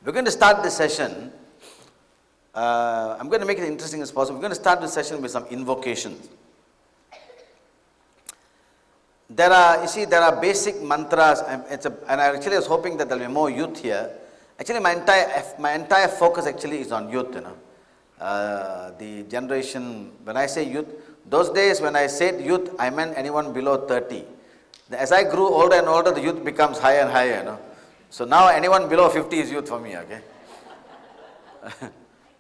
We're going to start this session. I'm going to make it interesting as possible. We're going to start this session with some invocations. There are basic mantras, and I actually was hoping that there will be more youth here. Actually, my entire focus actually is on youth. The generation. When I say youth, those days when I said youth, I meant anyone below 30. As I grew older and older, the youth becomes higher and higher. So now anyone below 50 is youth for me. Okay.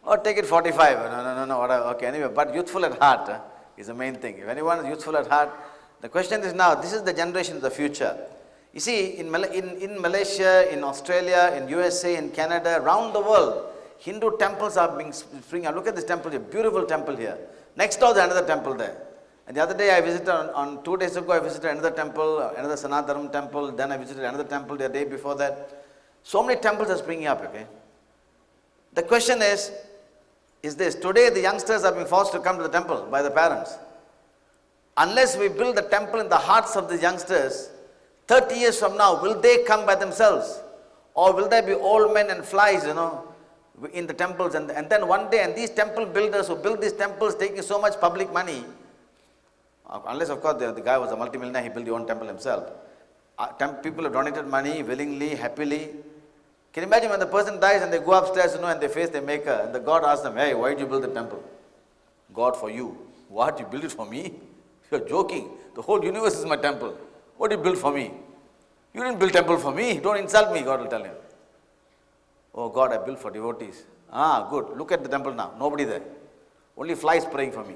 Or take it 45. No, whatever. Okay. Anyway, but youthful at heart is the main thing. If anyone is youthful at heart, the question is now, this is the generation of the future. You see, in Malaysia, in Australia, in USA, in Canada, around the world, Hindu temples are being springing up. Look at this temple here, beautiful temple here. Next door, there's another temple there. And the other day I visited, on 2 days ago, I visited another temple, another Sanathana Dharma temple. Then I visited another temple the day before that. So many temples are springing up, okay? The question is this, today the youngsters are being forced to come to the temple by the parents. Unless we build the temple in the hearts of the youngsters, 30 years from now, will they come by themselves? Or will there be old men and flies, in the temples? And then one day, and these temple builders who build these temples taking so much public money, unless of course the guy was a multimillionaire, he built his own temple himself. People have donated money willingly, happily. Can you imagine when the person dies and they go upstairs, and they face their maker, and the God asks them, hey, why did you build the temple? God, for you. What? You built it for me? You're joking. The whole universe is my temple. What did you build for me? You didn't build temple for me. Don't insult me, God will tell him. Oh God, I built for devotees. Good. Look at the temple now. Nobody there. Only flies praying for me.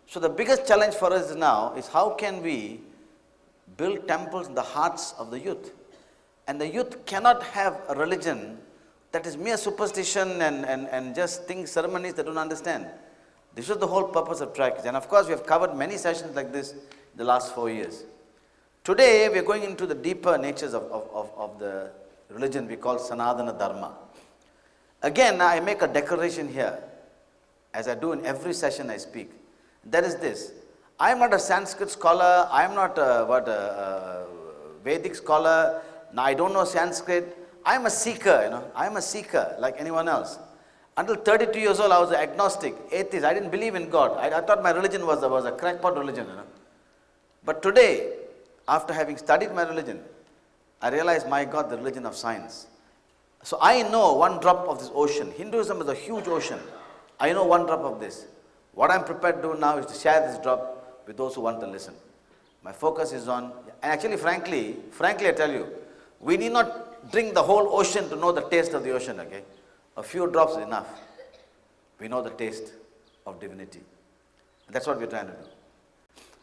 So the biggest challenge for us now is how can we build temples in the hearts of the youth? And the youth cannot have a religion that is mere superstition and just things, ceremonies they don't understand. This is the whole purpose of Tracks. And of course, we have covered many sessions like this in the last 4 years. Today, we are going into the deeper natures of the religion we call Sanathana Dharma. Again, I make a declaration here, as I do in every session I speak. That is this. I am not a Sanskrit scholar. I am not a Vedic scholar. Now, I don't know Sanskrit. I am a seeker, I am a seeker like anyone else. Until 32 years old, I was an agnostic, atheist. I didn't believe in God. I thought my religion was a crackpot religion, But today, after having studied my religion, I realized, my God, the religion of science. So I know one drop of this ocean. Hinduism is a huge ocean. I know one drop of this. What I'm prepared to do now is to share this drop with those who want to listen. My focus is on, and actually, frankly, I tell you, we need not drink the whole ocean to know the taste of the ocean, okay? A few drops is enough. We know the taste of divinity. And that's what we're trying to do.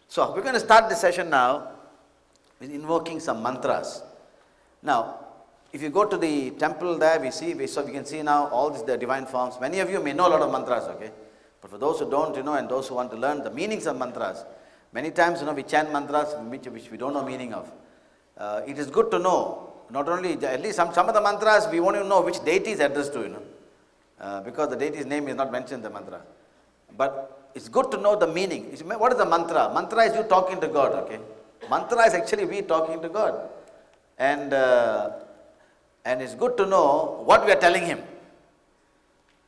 So, we're going to start this session now with invoking some mantras. Now, if you go to the temple there, we can see now all these the divine forms. Many of you may know a lot of mantras, okay? But for those who don't, and those who want to learn the meanings of mantras, many times, we chant mantras which we don't know meaning of. It is good to know, not only, at least some of the mantras, we won't even know which deity is addressed to, because the deity's name is not mentioned in the mantra. But it's good to know the meaning. What is the mantra? Mantra is you talking to God, okay? Mantra is actually we talking to God. And it's good to know what we are telling him.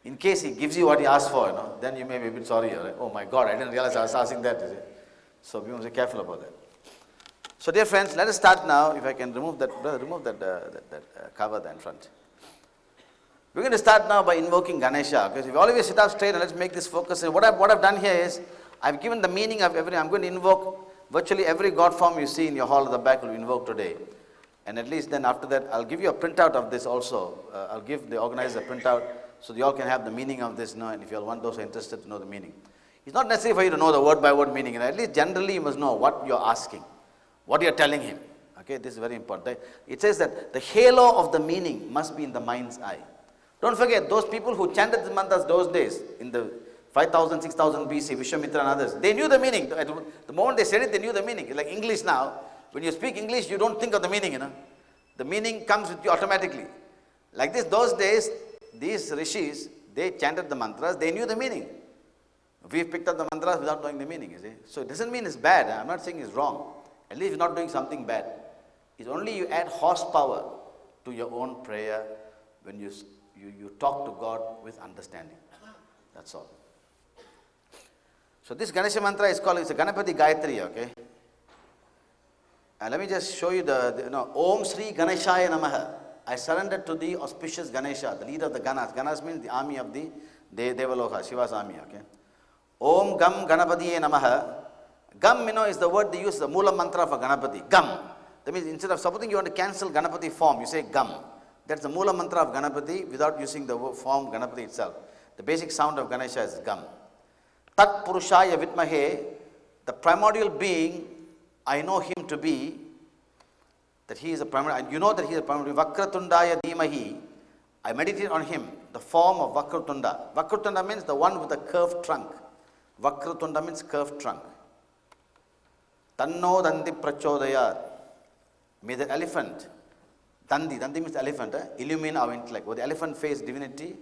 In case he gives you what he asked for, then you may be a bit sorry. Right? Oh my God, I didn't realize I was asking that. So we must be careful about that. So dear friends, let us start now. If I can remove that, cover there in front. We're going to start now by invoking Ganesha. Because if you always sit up straight and let's make this focus. What I've done here is, I've given the meaning of every, I'm going to invoke virtually every God form you see in your hall at the back will be invoked today. And at least then after that, I'll give you a printout of this also. I'll give the organizer a printout so you all can have the meaning of this now. And if you all want those who are interested to know the meaning. It's not necessary for you to know the word by word meaning. At least generally you must know what you're asking. What you are telling him. Okay, this is very important. It says that the halo of the meaning must be in the mind's eye. Don't forget, those people who chanted the mantras those days, in the 5000, 6000 BC, Vishwamitra and others, they knew the meaning. The moment they said it, they knew the meaning. It's like English now. When you speak English, you don't think of the meaning, The meaning comes with you automatically. Like this, those days, these rishis, they chanted the mantras, they knew the meaning. We've picked up the mantras without knowing the meaning, you see. So it doesn't mean it's bad. I'm not saying it's wrong. At least you're not doing something bad. It's only you add horsepower to your own prayer when you talk to God with understanding. That's all. So this Ganesha mantra is called, it's a Ganapati Gayatri, okay? And let me just show you Om Sri Ganeshaya Namaha. I surrender to the auspicious Ganesha, the leader of the Ganas. Ganas means the army of the Devaloka, Shiva's army, okay? Om Gam Ganapatiye Namaha. Gam, is the word they use, the Mula mantra for Ganapati. Gam. That means instead of supposing you want to cancel Ganapati form, you say Gam. That's the Mula mantra of Ganapati without using the form Ganapati itself. The basic sound of Ganesha is Gam. Tat Purushaya Vitmahe, the primordial being, I know him to be, that he is a primordial, and you know that he is a primordial. Vakratundaya Dhimahi, I meditate on him, the form of Vakratunda. Vakratunda means the one with the curved trunk. Vakratunda means curved trunk. Tanno Dandi Prachodayat, may the elephant, Dandi means elephant, illumine our intellect. Or the elephant face divinity,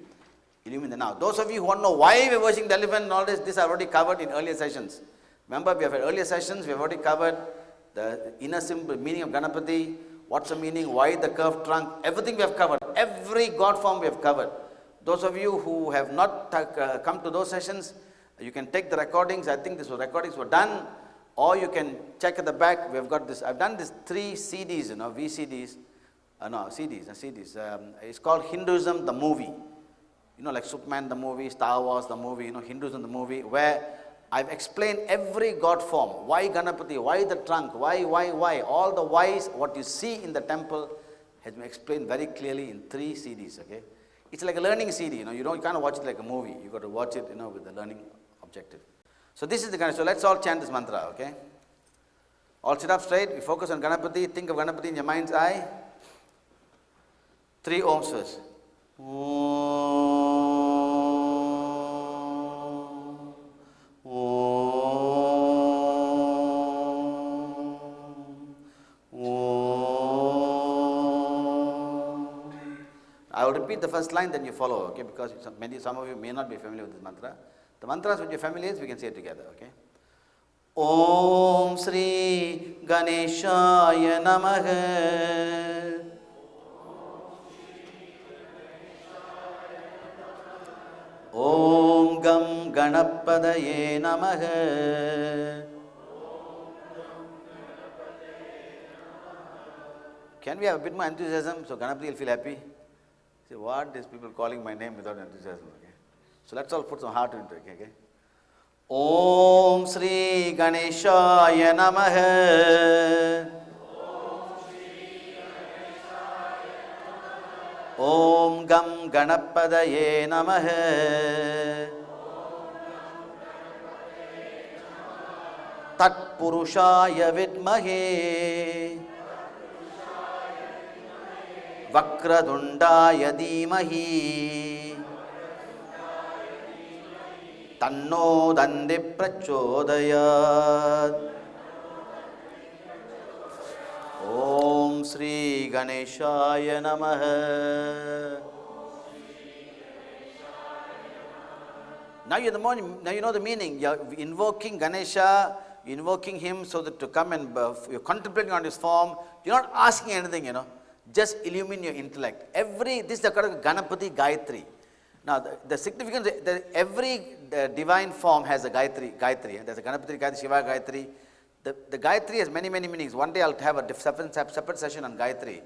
illumine the now. Those of you who want to know why we are worshipping the elephant and all this I've already covered in earlier sessions. Remember, we have had earlier sessions, we have already covered the inner symbol, meaning of Ganapati, what's the meaning, why the curved trunk, everything we have covered. Every God form we have covered. Those of you who have not come to those sessions, you can take the recordings. I think these recordings were done, or you can check at the back. We have got this. I've done these 3 CDs, VCDs. CDs. It's called Hinduism, the movie. Like Superman, the movie, Star Wars, the movie, Hinduism, the movie, where I've explained every God form. Why Ganapati? Why the trunk? Why? All the whys, what you see in the temple has been explained very clearly in 3 CDs, okay? It's like a learning CD, you can't watch it like a movie. You got to watch it, with the learning objective. So this is the Ganapati. So let's all chant this mantra, okay? All sit up straight. We focus on Ganapati. Think of Ganapati in your mind's eye. 3 Oms first. I will repeat the first line, then you follow, okay? Because some of you may not be familiar with this mantra. The mantras which you're familiar with, we can say it together, okay? Om Sri Ganeshaya Namaha. Om Gam Ganapadaye Namaha. Can we have a bit more enthusiasm so Ganapati will feel happy? Say, what? These people calling my name without enthusiasm, okay? So let's all put some heart into it, okay? Om Sri Ganeshaya Namaha. Om Gam Ganapadaye Namaha. Tat Purushaya Vidmahe. Vakradundaya Dhimahi. Tanno Dandi Prachodayat. Om Sri Ganeshaya Namaha. Now you know the meaning. You're invoking Ganesha, invoking him so that to come and you're contemplating on his form. You're not asking anything, Just illumine your intellect. This is the kind of Ganapati Gayatri. Now, the significance, every divine form has a Gayatri. There's a Ganapati Gayatri, Shiva Gayatri. The Gayatri has many, many meanings. One day I'll have a separate session on Gayatri.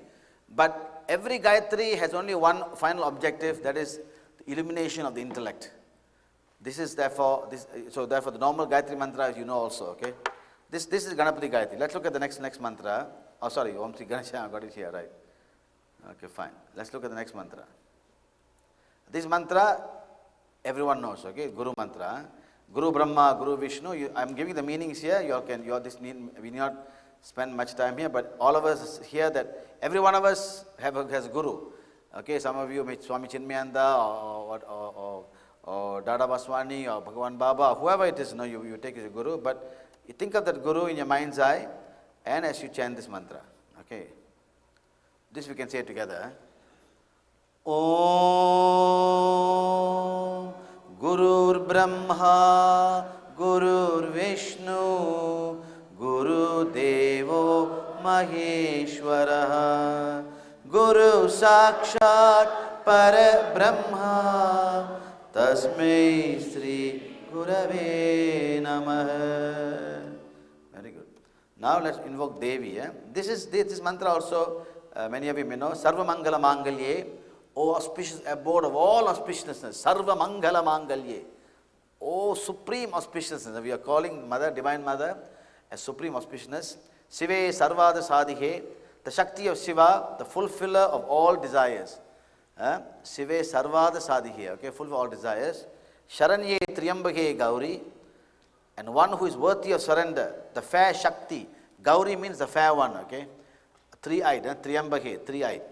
But every Gayatri has only one final objective, that is the illumination of the intellect. Therefore the normal Gayatri mantra, as you know also, okay? This is Ganapati Gayatri. Let's look at the next mantra. Oh, sorry, Om Sri Ganesha, I got it here, right? Okay, fine. Let's look at the next mantra. This mantra, everyone knows, okay? Guru mantra. Guru Brahma, Guru Vishnu. I'm giving the meanings here. We need not spend much time here, but all of us hear that every one of us has a Guru. Okay, some of you may Swami Chinmayanda or Dada Baswani or Bhagavan Baba, whoever it is, you take as a Guru, but you think of that Guru in your mind's eye and as you chant this mantra. Okay. This we can say together. Om Gurur Brahma Gurur Vishnu Guru Devo Maheshwara Guru Sakshat Parabrahma Tasmai Sri Gurave Namaha. Very good. Now let's invoke Devi. This mantra also, many of you may know. Sarva Mangala Mangalye, O auspicious abode of all auspiciousness. Sarva Mangala Mangalye, O supreme auspiciousness. We are calling Mother, Divine Mother, as supreme auspiciousness. Sive Sarvada Sadhihe, the Shakti of Shiva, the fulfiller of all desires. Sive Sarvada Sadhihe, okay, full of all desires. Sharanye Triyambake Gauri, and one who is worthy of surrender, the fair Shakti. Gauri means the fair one, okay? Three-eyed, Triyambake, three-eyed.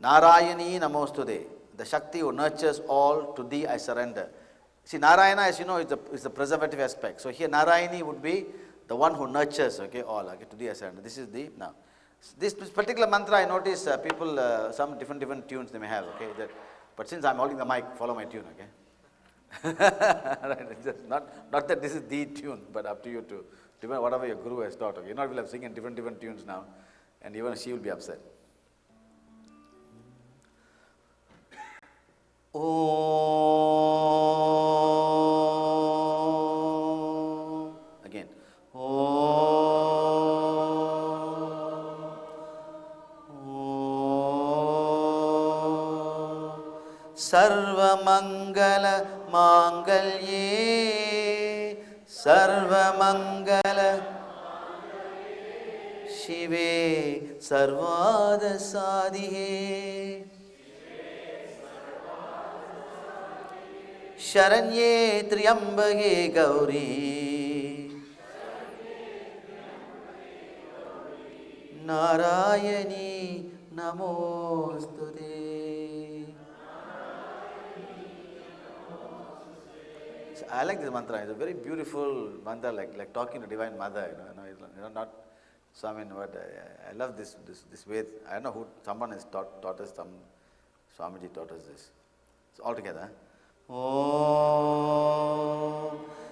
Narayani Namostude, the Shakti who nurtures all, to thee I surrender. See, Narayana, as you know, is the preservative aspect. So here Narayani would be the one who nurtures, okay, all, okay, to thee I surrender. This is the, now. This particular mantra, I notice people, some different tunes they may have, okay? But since I'm holding the mic, follow my tune, okay? Right, just not that this is the tune, but up to you to depend whatever your guru has taught. Okay? You're not will have singing different tunes now, and even she will be upset. Om. Again. Sarva Mangala Mangalye, Sarva Mangala Shive Sarvada Sadhihe, Sharanye Triyambage Gauri, Narayani Namostude. I like this mantra. It's a very beautiful mantra, like talking to Divine Mother. Not. So I mean, what I love this way. I don't know who. Someone has taught us. Some Swamiji taught us this. So all together. Om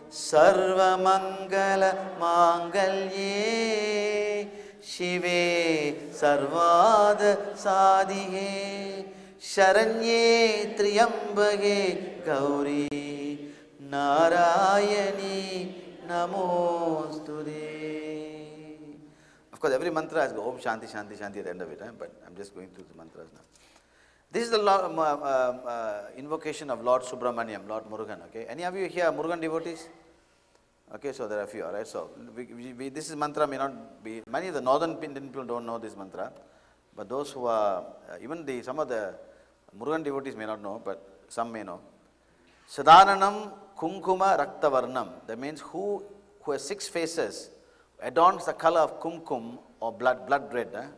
Sarva Mangala Mangalye Shive Sarvada Sadhihe Sharanye Triyambage Gauri Narayani Namostude. Of course, every mantra has got Om Shanti Shanti Shanti at the end of it, but I'm just going through the mantras now. This is the invocation of Lord Subramaniam, Lord Murugan. Okay, any of you here Murugan devotees? Okay, so there are a few. All right, so this is mantra may not be. Many of the northern Indian people don't know this mantra, but those who are even some of the Murugan devotees may not know, but some may know. Sadhananam Kunkuma Raktavarnam. That means who has 6 faces, adorns the color of kumkum or blood red.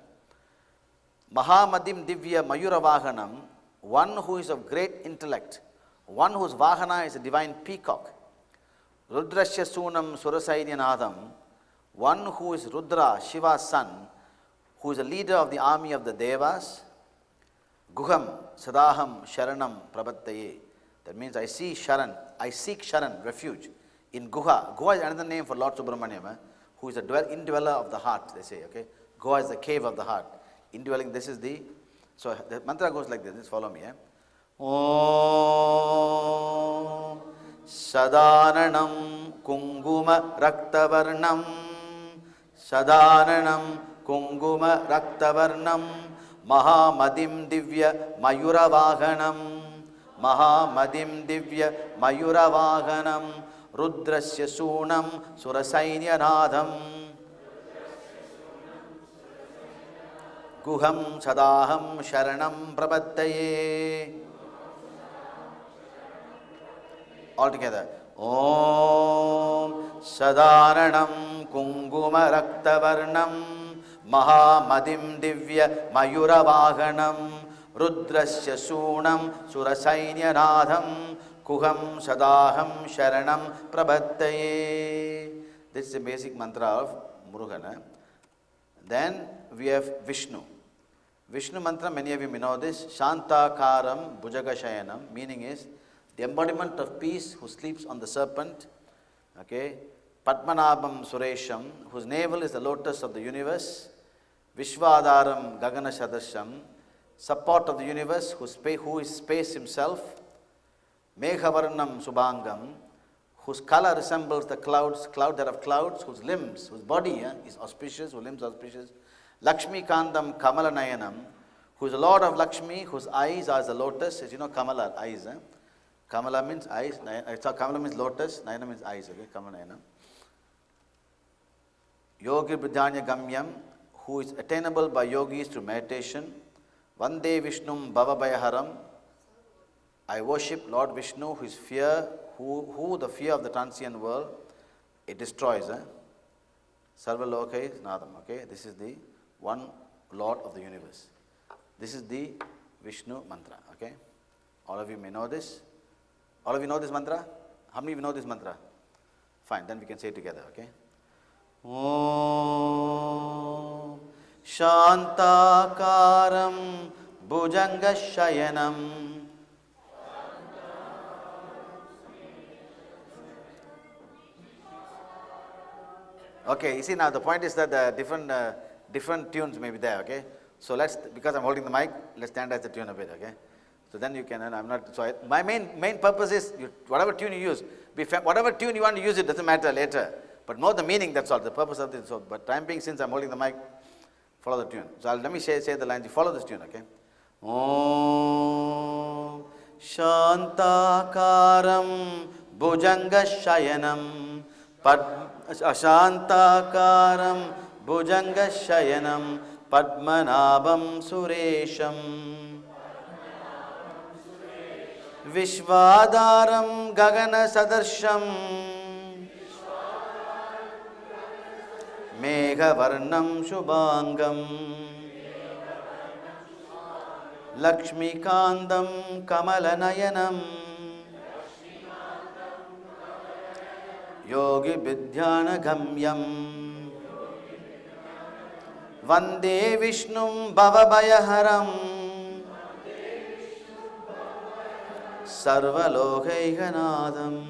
Mahamadim Divya Mayura Vahanam, one who is of great intellect, one whose Vahana is a divine peacock. Rudrasya Sunam Surasaidyanadam, one who is Rudra, Shiva's son, who is a leader of the army of the Devas. Guham Sadaham Sharanam Prabattaye. That means I seek Sharan, refuge, in Guha. Guha is another name for Lord Subramaniam, who is a indweller of the heart, they say, okay. Guha is the cave of the heart. Indwelling, this is the, so the mantra goes like this, just follow me. Om Sadananam Kunguma Raktavarnam, Sadananam Kunguma Raktavarnam, Mahamadim Divya Mayura Vahanam, Mahamadim Divya Mayura Vahanam, Rudrasya Sunam Surasainyanadam, Guham Sadaham Sharanam Prabattaye. All together. Om Sadananam Kunguma Raktavarnam, Mahamadim Divya Mayura Vahanam, Rudrasya Sunam Surasainyanadam, Kuham Sadaham Sharanam Prabattaye. This is the basic mantra of Murugan. Then we have Vishnu. Vishnu mantra, many of you may know this. Shantakaram Bhujagashayanam, meaning is the embodiment of peace who sleeps on the serpent. Okay. Padmanabham Suresham, whose navel is the lotus of the universe. Vishwadaram Gagana Sadasham, support of the universe, who is space himself, Meghavarnam Subhangam, whose color resembles the clouds, cloud that have clouds, whose limbs, whose body is auspicious, whose limbs are auspicious, Lakshmi Kandam Kamala Nayanam, who is the Lord of Lakshmi, whose eyes are as the lotus. As you know, Kamala, eyes. Kamala means eyes, Kamala means lotus, Nayana means eyes, okay, Kamala Nayana. Yogi Bridhanya Gamyam, who is attainable by yogis through meditation. Vande Vishnum Bhavabhayaharam, I worship Lord Vishnu, who is fear, who the fear of the transient world, it destroys. Sarva Lokai Nadam, okay, this is the one Lord of the universe. This is the Vishnu mantra, okay. All of you may know this. All of you know this mantra? How many of you know this mantra? Fine, then we can say it together, okay. Om Shantakaram Bhujanga Shayanam. Okay, you see now the point is that the different tunes may be there, okay. So because I'm holding the mic, let's standardize the tune a bit, okay. So then you can, and I'm not, so my main purpose is, whatever tune you use, whatever tune you want to use, it doesn't matter later. But know the meaning, that's all, the purpose of this. So, but time being, since I'm holding the mic, follow the tune. So let me say the lines, you follow this tune, okay. Om Shantakaram Bhujanga Shayanam Ashantakaram Bhujanga Shayanam Padmanabham Suresham Vishwadaram Gagana Sadarsham Meghavarnam Shubhangam Lakshmi Kandam Kamalanayanam Yogi Vidhyana Gamyam Vande Vishnum Bhavabhayaharam Sarva Lokaikanadam.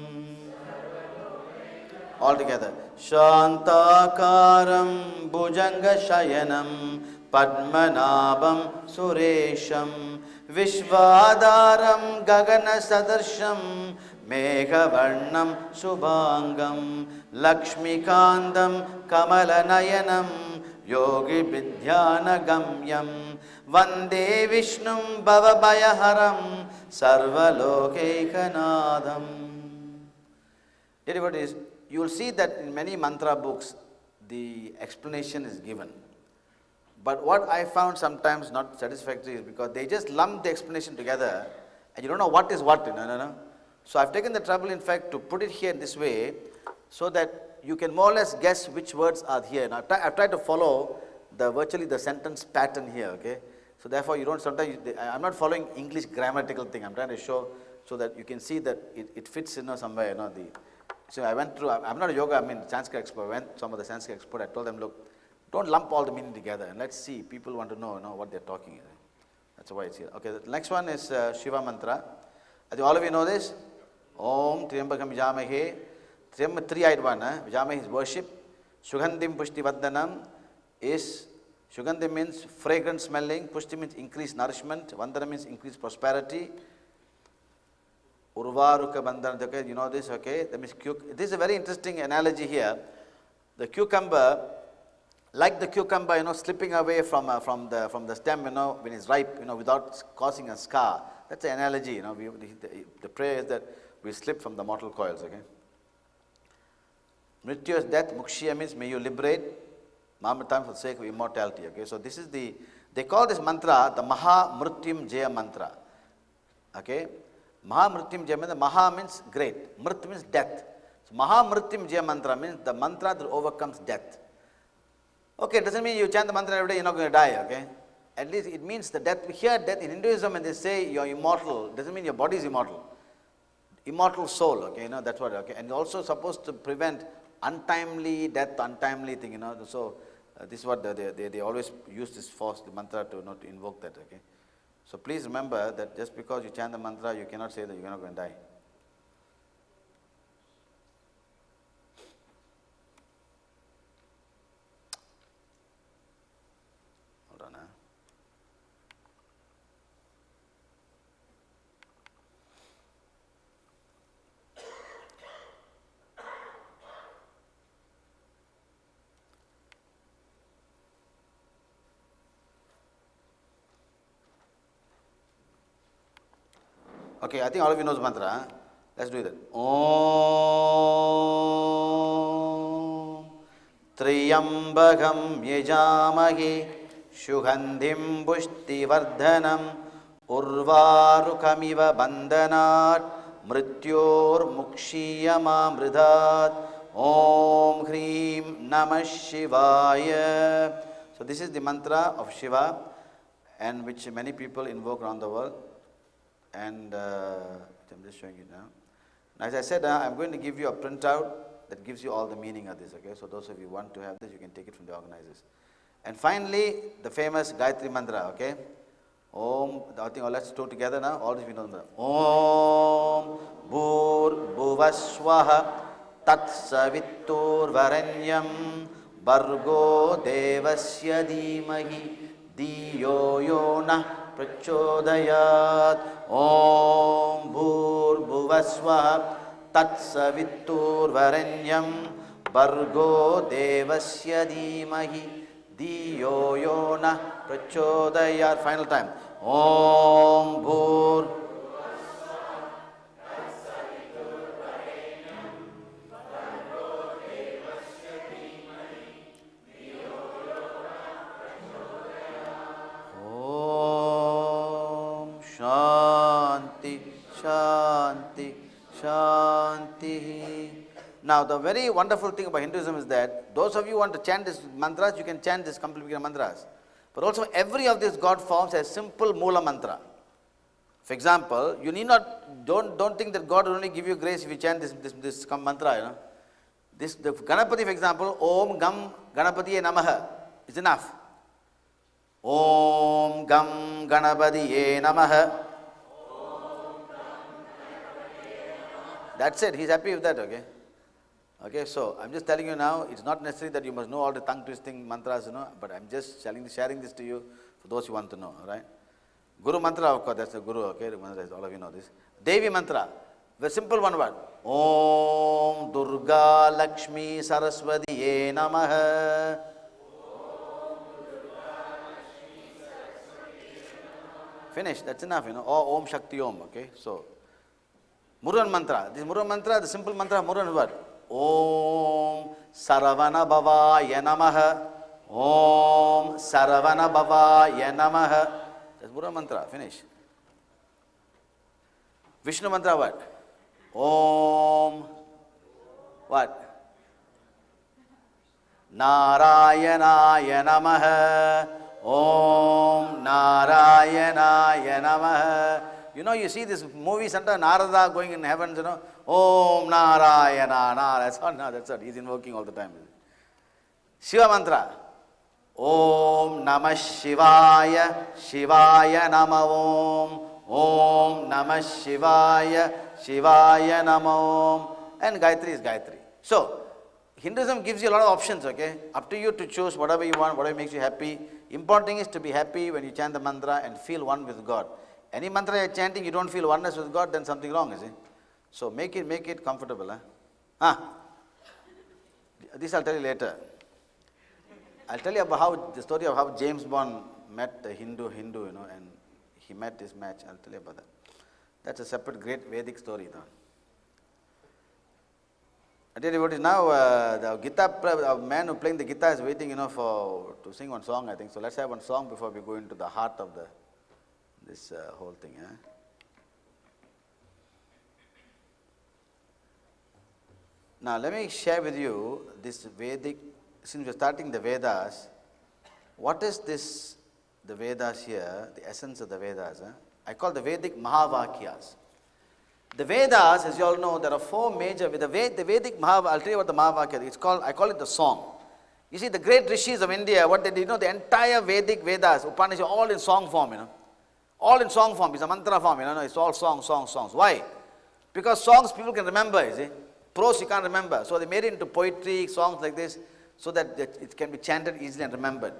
All together. Shantakaram Bhujanga Shayanam Padmanabham Suresham Vishwadaram Gagana Sadarsham Meghavarnam Subhangam Lakshmi Kandam Kamalanayanam Yogi Vidhyana Gamyam Vande Vishnum Bhavabhayaharam Sarva Lokaikanadam. Dear devotees, you will see that in many mantra books, the explanation is given. But what I found sometimes not satisfactory is because they just lump the explanation together and you don't know what is what. No. So I've taken the trouble, in fact, to put it here in this way so that you can more or less guess which words are here. Now I've tried to follow virtually the sentence pattern here, okay. So therefore you don't sometimes, I'm not following English grammatical thing. I'm trying to show so that you can see that it fits somewhere, So I went through, I'm not a yoga, Sanskrit expert. I went some of the Sanskrit expert, I told them, look, don't lump all the meaning together and let's see, people want to know what they're talking. That's why it's here. Okay, the next one is Shiva mantra. I think all of you know this. Om Triambakam Vijamahe. Three-eyed one. Vijamahe is worship. Sugandhim Pushti Vaddanam is, Sugandhim means fragrant smelling. Pushti means increased nourishment. Vandana means increased prosperity. Urvaruka Bandhana, okay, you know this, okay. That means this is a very interesting analogy here. The cucumber, like the cucumber, slipping away from the stem, when it's ripe, without causing a scar. That's the analogy, the prayer is that we slip from the mortal coils, okay. Mrityu is death, Mukshya means may you liberate, Mahamatam for the sake of immortality, okay. So this is they call this mantra the Maha Mrityum Jaya mantra, okay. Maha Mrityum Jaya mantra, Maha means great, Mrit means death. So Maha Mrityum Jaya mantra means the mantra that overcomes death. Okay, it doesn't mean you chant the mantra every day, you're not going to die, okay? At least it means the death. Here, death in Hinduism, when they say you're immortal, doesn't mean your body is immortal. Immortal soul, okay, that's what, okay. And also supposed to prevent untimely death, untimely thing, So this is what they always use this force, the mantra to not invoke that, okay. So please remember that just because you chant the mantra, you cannot say that you're not going to die. Okay, I think all of you know the mantra. Huh? Let's do that. Om Triyambagam Yajamahi Shugandhim Pushti Vardhanam Urvarukamiva Bandhanat Mrityor Mukshiyama Mridhat Om Hrim Namah Shivaya. So this is the mantra of Shiva, and which many people invoke around the world. And I'm just showing it now. As I said, I'm going to give you a printout that gives you all the meaning of this. Okay, so those of you who want to have this, you can take it from the organizers. And finally, the famous Gayatri mantra. Okay, Om. I think let's do together now. All of you know the mantra. Om Bhur Bhuvaswaha Tat Savittur Varanyam Bhargo Devasya Dhimahi Diyo Yona Prachodayat. Om Bhur Bhuvaswaha Tat Savittur Varanyam Bhargo Devasya Dhimahi Diyo Yona Prachodayat. Final time. Om Bhur Shanti, Shanti. Now, the very wonderful thing about Hinduism is that those of you who want to chant these mantras, you can chant these complete mantras. But also, every of these God forms has simple Mula mantra. For example, you need not, don't think that God will only give you grace if you chant this mantra, you know. The Ganapati, for example, Om Gam Ganapatiye Namaha is enough. Om Gam Ganapatiye Namaha. That's it. He's happy with that, okay? Okay, so I'm just telling you now, it's not necessary that you must know all the tongue twisting mantras, you know, but I'm just sharing this to you for those who want to know, all right? Guru mantra, of course, that's the Guru, okay? All of you know this. Devi mantra, very simple one word. Om Durga Lakshmi Saraswati Ye Namaha. Finish, that's enough, you know. Or Om Shakti Om, okay? So, Murugan mantra. This Murugan mantra, the simple mantra of Murugan is what? Om Saravana Bhavaya Namaha. Om Saravana Bhavaya Namaha. That's Murugan mantra. Finish. Vishnu mantra what? Om what? Narayanaya Namaha. Om Narayanaya Namaha. You know, you see this movie, sometimes Narada going in heavens, you know, Om Narayana, that's what, he's invoking all the time. Shiva mantra, Om Namah Shivaya, Shivaya Nama Om, Om Namah Shivaya, Shivaya Nama Om, and Gayatri is Gayatri. So, Hinduism gives you a lot of options, okay? Up to you to choose whatever you want, whatever makes you happy. Important thing is to be happy when you chant the mantra and feel one with God. Any mantra you are chanting, you don't feel oneness with God, then something wrong, is it? So make it comfortable. This I'll tell you later. I'll tell you about the story of how James Bond met a Hindu, you know, and he met this match. I'll tell you about that. That's a separate great Vedic story, though. I tell you what is now, the guitar man who playing the guitar is waiting, you know, to sing one song, I think. So let's have one song before we go into the heart of this whole thing. Now let me share with you this Vedic, since we're starting the Vedas, what is this, the Vedas here, the essence of the Vedas? I call the Vedic Mahavakyas. The Vedas, as you all know, there are four major, the Vedic I'll tell you what the Mahavakya is. I call it the song. You see, the great rishis of India, what they did, you know, the entire Vedic Vedas, Upanishads, all in song form, you know. All in song form, it's a mantra form, you know, it's all songs. Why? Because songs people can remember, you see. Prose you can't remember. So they made it into poetry, songs like this, so that it can be chanted easily and remembered.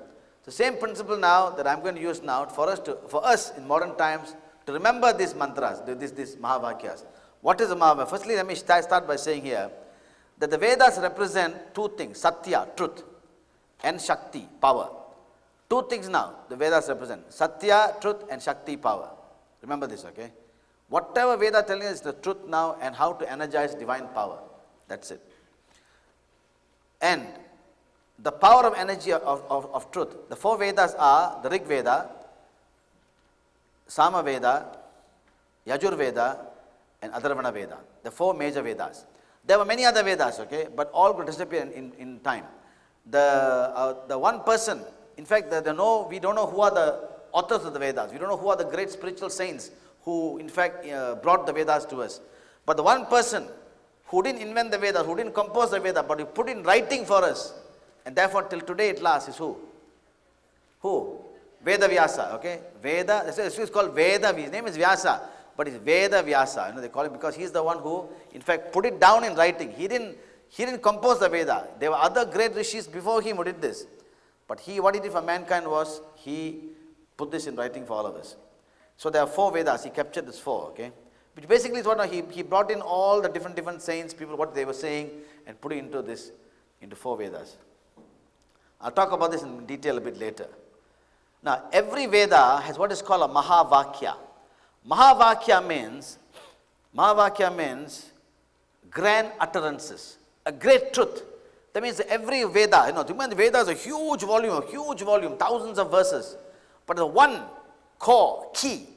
The same principle now that I'm going to use now for us in modern times to remember these mantras, these Mahavakyas. What is a Mahavakya? Firstly, let me start by saying here that the Vedas represent two things, Sathya, truth, and Shakti, power. Two things now the Vedas represent, Sathya, truth, and Shakti, power. Remember this, okay? Whatever Veda telling us is the truth now and how to energize divine power. That's it. And the power of energy of truth. The 4 Vedas are the Rig Veda, Sama Veda, Yajur Veda, and Atharvana Veda. The 4 major Vedas. There were many other Vedas, okay, but all will disappear in time. The one person, in fact, we don't know who are the authors of the Vedas. We don't know who are the great spiritual saints who, in fact, brought the Vedas to us. But the one person who didn't invent the Vedas, who didn't compose the Vedas, but he put in writing for us, and therefore till today it lasts, is who? Who? Veda Vyasa, okay? Veda, this is called Veda, his name is Vyasa, but it's Veda Vyasa, they call him because he's the one who, in fact, put it down in writing. He didn't compose the Veda. There were other great rishis before him who did this. But what he did for mankind was, he put this in writing for all of us. So there are 4 Vedas, he captured this 4, okay? Which basically is what he brought in all the different saints, people, what they were saying, and put it into 4 Vedas. I'll talk about this in detail a bit later. Now, every Veda has what is called a Mahavakya. Mahavakya means grand utterances, a great truth. That means every Veda, the Veda is a huge volume, thousands of verses. But the one core, key,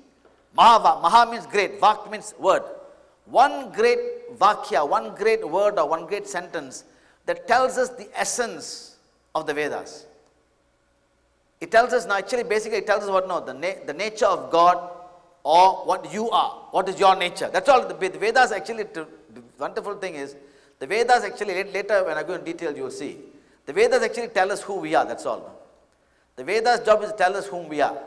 Maha means great, Vak means word. One great Vakya, one great word or one great sentence that tells us the essence of the Vedas. It tells us, basically it tells us what? The nature of God or what you are. What is your nature? That's all. The Vedas actually, the wonderful thing is, the Vedas actually, later when I go in detail you will see, the Vedas actually tell us who we are, that's all. The Vedas' job is to tell us whom we are.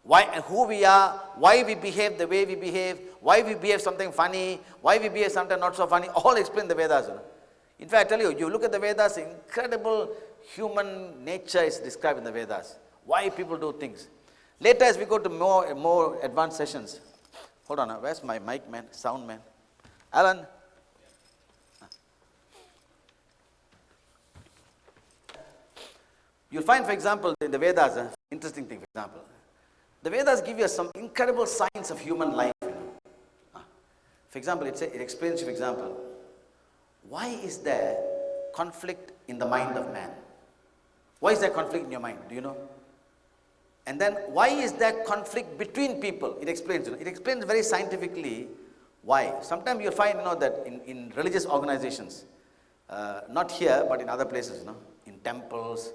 Why and who we are, why we behave the way we behave, why we behave something funny, why we behave something not so funny, all explain the Vedas. In fact, I tell you look at the Vedas, incredible human nature is described in the Vedas. Why people do things. Later as we go to more advanced sessions, hold on, where's my mic man, sound man? Alan? You'll find, for example, in the Vedas, interesting thing, for example, the Vedas give you some incredible science of human life. For example, it explains, for example, why is there conflict in the mind of man? Why is there conflict in your mind? Do you know? And then, why is there conflict between people? It explains. It explains very scientifically why. Sometimes you'll find, that in religious organizations, not here, but in other places, in temples,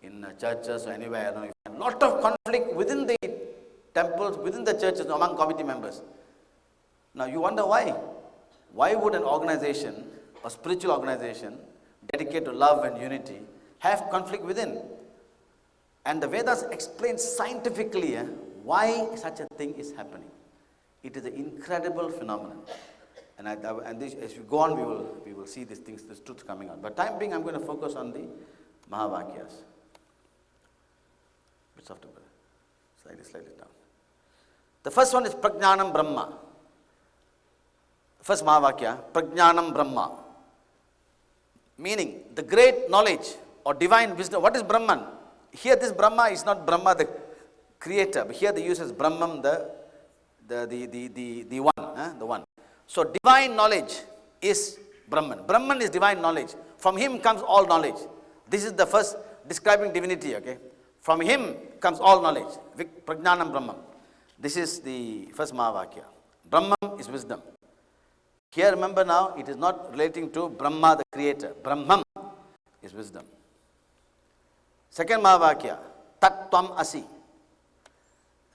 in churches or anywhere, you find a lot of conflict within the temples, within the churches, among committee members. Now you wonder why. Why would an organization, a spiritual organization, dedicated to love and unity, have conflict within? And the Vedas explain scientifically why such a thing is happening. It is an incredible phenomenon. And as we go on, we will see these things, this truth coming out. But time being, I'm going to focus on the Mahavakyas. Bit softer, slightly down. The first one is Prajnanam Brahma. First Mahavakya, Prajnanam Brahma. Meaning, the great knowledge or divine wisdom. What is Brahman? Here this Brahma is not Brahma the creator, but here the use is Brahman the one, the one. So divine knowledge is Brahman. Brahman is divine knowledge. From him comes all knowledge. This is the first describing divinity, okay? From him comes all knowledge. Prajnanam Brahman. This is the first Mahavakya. Brahman is wisdom. Here remember now, it is not relating to Brahma the creator. Brahman is wisdom. Second Mahavakya, Tat Tvam Asi.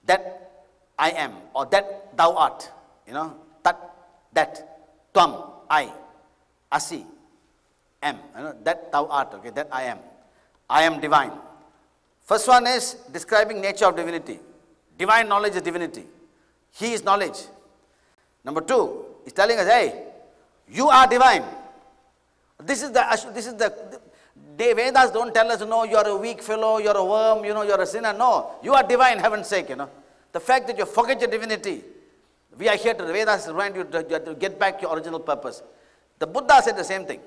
That I am, or that thou art. Tat, that, Tvam, I, Asi, am. That thou art, okay, that I am. I am divine. First one is describing nature of divinity. Divine knowledge is divinity. He is knowledge. Number 2, he's telling us, hey, you are divine. This is the Vedas don't tell us, no, you're a weak fellow, you're a worm, you're a sinner. No, you are divine, heaven's sake, The fact that you forget your divinity, we are here to, the Vedas remind you to get back your original purpose. The Buddha said the same thing.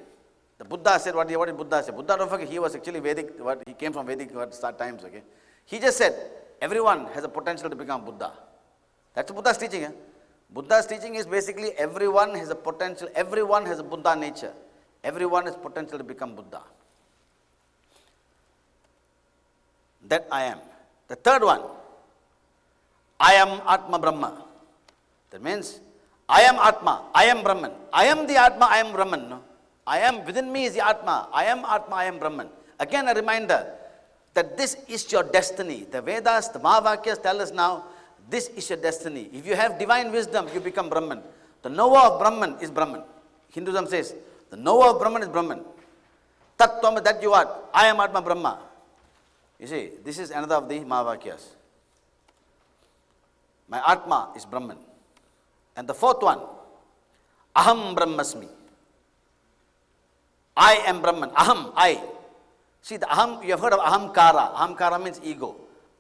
The Buddha said, what did Buddha say? Buddha, don't forget, he was actually Vedic, he came from Vedic times, okay? He just said, everyone has a potential to become Buddha. That's Buddha's teaching. Buddha's teaching is basically everyone has a potential, everyone has a Buddha nature. Everyone has potential to become Buddha. That I am. The third one, I am Atma Brahma. That means, I am Atma, I am Brahman. I am the Atma, I am Brahman. No? I am, within me is the Atma. I am Atma, I am Brahman. Again a reminder that this is your destiny. The Vedas, the Mahavakyas tell us now, this is your destiny. If you have divine wisdom, you become Brahman. The knower of Brahman is Brahman. Hinduism says, the knower of Brahman is Brahman. Tattvam, that you are. I am Atma Brahma. You see, this is another of the Mahavakyas. My Atma is Brahman. And the fourth one, Aham Brahmasmi. I am Brahman. Aham, I. See, the Aham, you have heard of Ahamkara. Ahamkara means ego.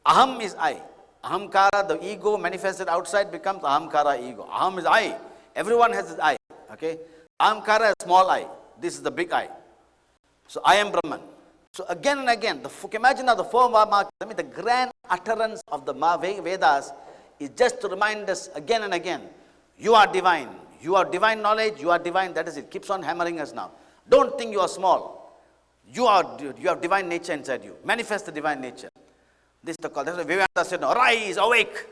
Aham is I. Ahamkara, the ego manifested outside becomes Ahamkara ego. Aham is I. Everyone has his I. Okay? Ahamkara is small I. This is the big I. So I am Brahman. So again and again, imagine now the four marks, the grand utterance of the Vedas is just to remind us again and again, you are divine. You are divine knowledge, you are divine, that is it. Keeps on hammering us now. Don't think you are small. You have divine nature inside you. Manifest the divine nature. This is the call. That's why Vivekananda said, arise, awake.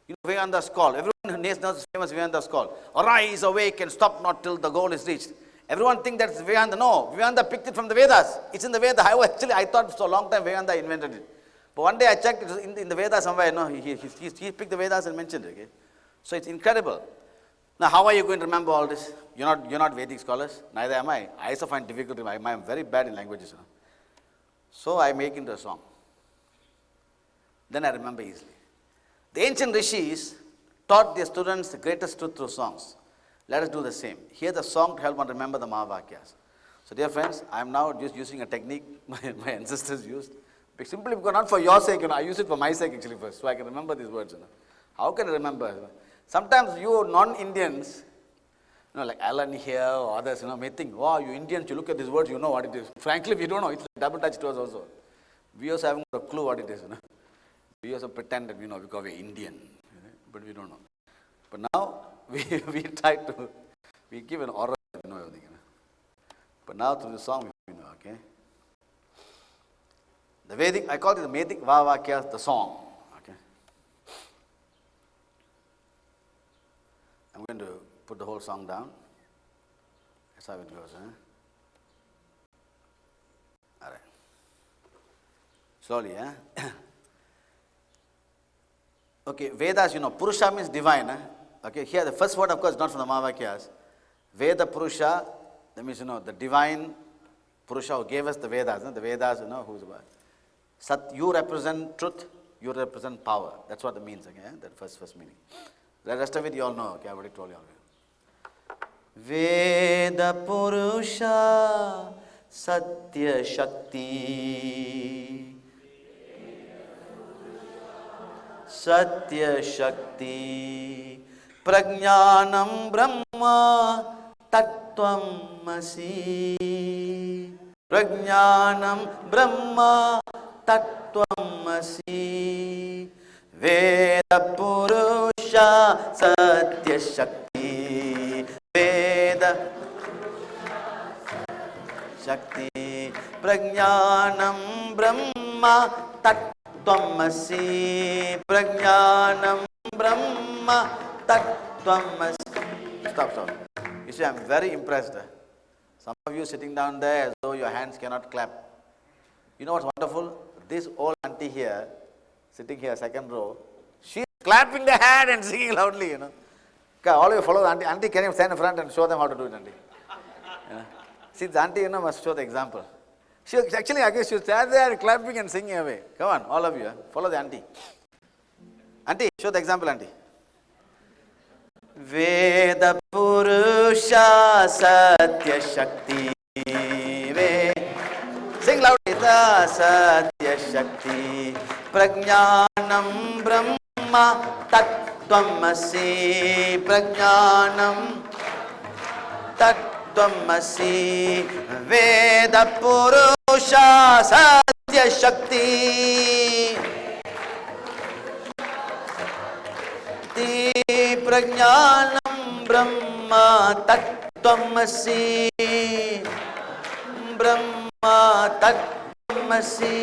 You know Vivekananda's call. Everyone who knows the famous Vivekananda's call. Arise, awake, and stop not till the goal is reached. Everyone thinks that's Vivekananda. No, Vivekananda picked it from the Vedas. It's in the Vedas. I thought for a long time Vivekananda invented it. But one day I checked, it was in the Vedas somewhere. No, he picked the Vedas and mentioned it. Okay? So it's incredible. Now, how are you going to remember all this? You're not Vedic scholars. Neither am I. I also find difficulty. I am very bad in languages. You know? So I make into a song. Then I remember easily. The ancient rishis taught their students the greatest truth through songs. Let us do the same. Hear the song to help one remember the Mahavakyas. So dear friends, I am now just using a technique my ancestors used. Simply because not for your sake, I use it for my sake actually first, so I can remember these words. How can I remember? Sometimes you non-Indians, like Alan here or others, may think, wow, you Indians, you look at these words, you know what it is. Frankly, we don't know. It's like double touch to us also. We also haven't got a clue what it is. We also pretend that we know because we're Indian, but we don't know. But now, we try to, we give an aura, everything. But now through the song, we know, okay? The Vedic, I call it the Vedic Mahavakyas, the song. Okay? I'm going to put the whole song down. That's how it goes. All right. Slowly, Okay, Vedas, Purusha means divine. Okay, here the first word, of course, not from the Mahavakyas. Veda Purusha, that means, the divine Purusha who gave us the Vedas. The Vedas, who's about. You represent truth, you represent power. That's what it means, okay? That first meaning. The rest of it you all know, okay? I already told you all. Veda Purusha Sathya Shakti. Sathya Shakti. Prajnanam Brahma Tattvam Asi. Prajnanam Brahma Tattvam Asi. Veda Purusha Sathya Shakti. Veda Shakti. Prajnanam Brahma Tattvam Asi. Prajnanam Brahma Tattvam Asi. Stop. You see, I'm very impressed. Some of you sitting down there as though your hands cannot clap. You know what's wonderful? This old auntie here, sitting here, second row, she's clapping the hand and singing loudly, Okay, all of you follow the auntie. Auntie, can you stand in front and show them how to do it, auntie? See, the auntie, must show the example. She actually, I guess, she stand there clapping and singing away. Come on, all of you, follow the auntie. Auntie, show the example, auntie. Veda Purusha Sathya Shakti. Sing loudly. Sathya Shakti. Prajnanam Brahma Tattvam Asi. Prajnanam Tattvam Asi. Veda Purusha Sathya Shakti. Prajnanam Brahma Tattvamasi. Brahma Tattvamasi.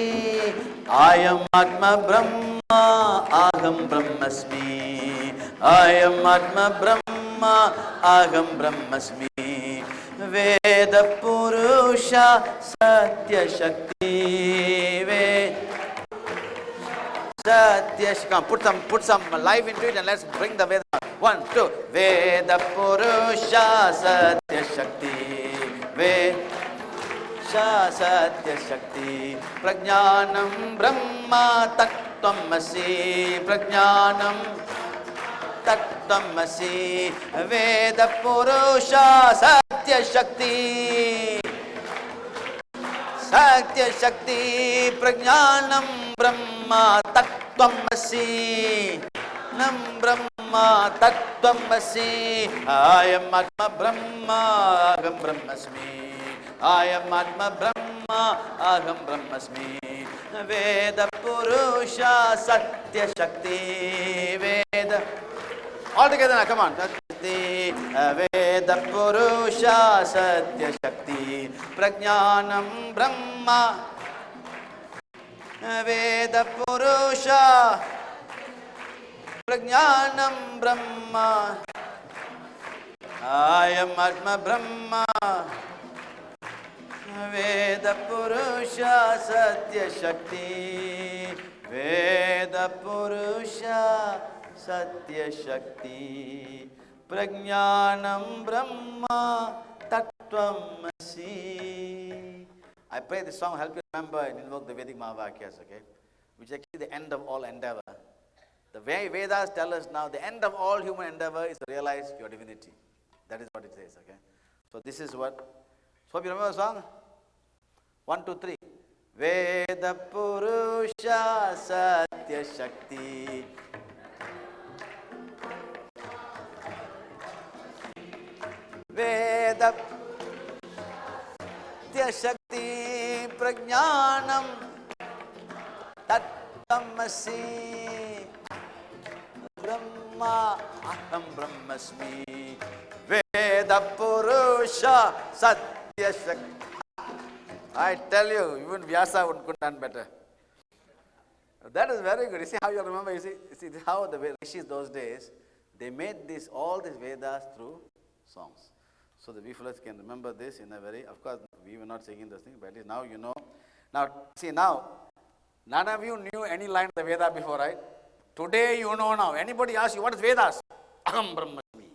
I am Atma Brahma, Aham Brahmasmi. I am Atma Brahma, Aham Brahmasmi. Veda Purusha Sathya Shakti. Sathya Shakti. Put some life into it and let's bring the Veda. 1, 2. Veda Purusha Sathya Shakti. Veda Sathya Shakti. Prajnanam Brahma Tattvamasi. Prajnanam Tattvamasi. Veda Purusha Sathya Shakti. Sathya Shakti. Prajnanam Brahma Tattvamasi. Nam Brahma Tattvamasi. I am Atma Brahma, Aham Brahmasmi. I am Atma Brahma, Aham Brahmasmi. Veda Purusha Sathya Shakti. Veda. All together now, come on. Shakti. Veda Purusha Sathya Shakti. Prajnanam Brahma. Veda Purusha. Prajnanam Brahma. I am Atma Brahma. Veda Purusha Sathya Shakti. Veda Purusha Sathya Shakti. Prajnanam Brahma Tattvamasi. I pray this song help you remember and invoke the Vedic Mahavakyas, okay? Which is actually the end of all endeavor. The way Vedas tell us now, the end of all human endeavor is to realize your divinity. That is what it says, okay? So this is what. So hope you remember the song? 1, 2, 3. Veda Purusha Sathya Shakti. Veda Sathya Shakti. Prajnanam Tattvamasi. Brahma Aham Brahmasmi. Veda Purusha Sathya Shakti. I tell you, even Vyasa could have done better. That is very good. You see how you remember, you see how the rishis those days, they made all these Vedas through songs. So the Vifulas can remember this in a very, of course, we were not singing those things, but at least now you know. Now, see now, none of you knew any line of the Veda before, right? Today you know now. Anybody asks you, what is Vedas? Aham Brahmasmi.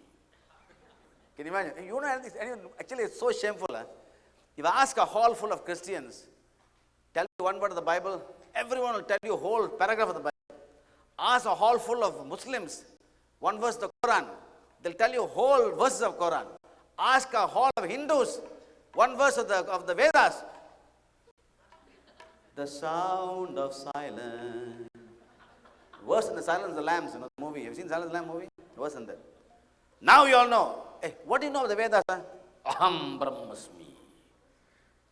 Can you imagine? You know anything? Actually, it's so shameful. Huh? If I ask a hall full of Christians, tell you one word of the Bible, everyone will tell you a whole paragraph of the Bible. Ask a hall full of Muslims, one verse of the Quran, they'll tell you whole verses of Quran. Ask a hall of Hindus, one verse of the Vedas. The sound of silence. Worse than the Silence of the Lambs, the movie. Have you seen Silence of the Lambs movie? Worse than that. Now you all know. Hey, what do you know of the Vedas? Aham Brahmasmi.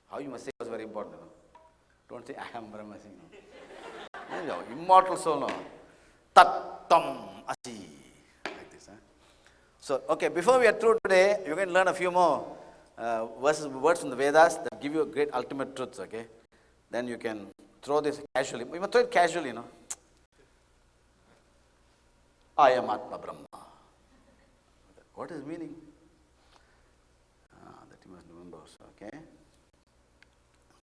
How you must say was very important. Don't say Aham Brahmasmi. Immortal soul, no. Tattam Asi. Like this. So, okay, before we are through today, you're going to learn a few more words from the Vedas that give you great ultimate truths, okay? Then you can throw this casually. You must throw it casually, I am Atma Brahma. What is meaning? That you must remember also, okay?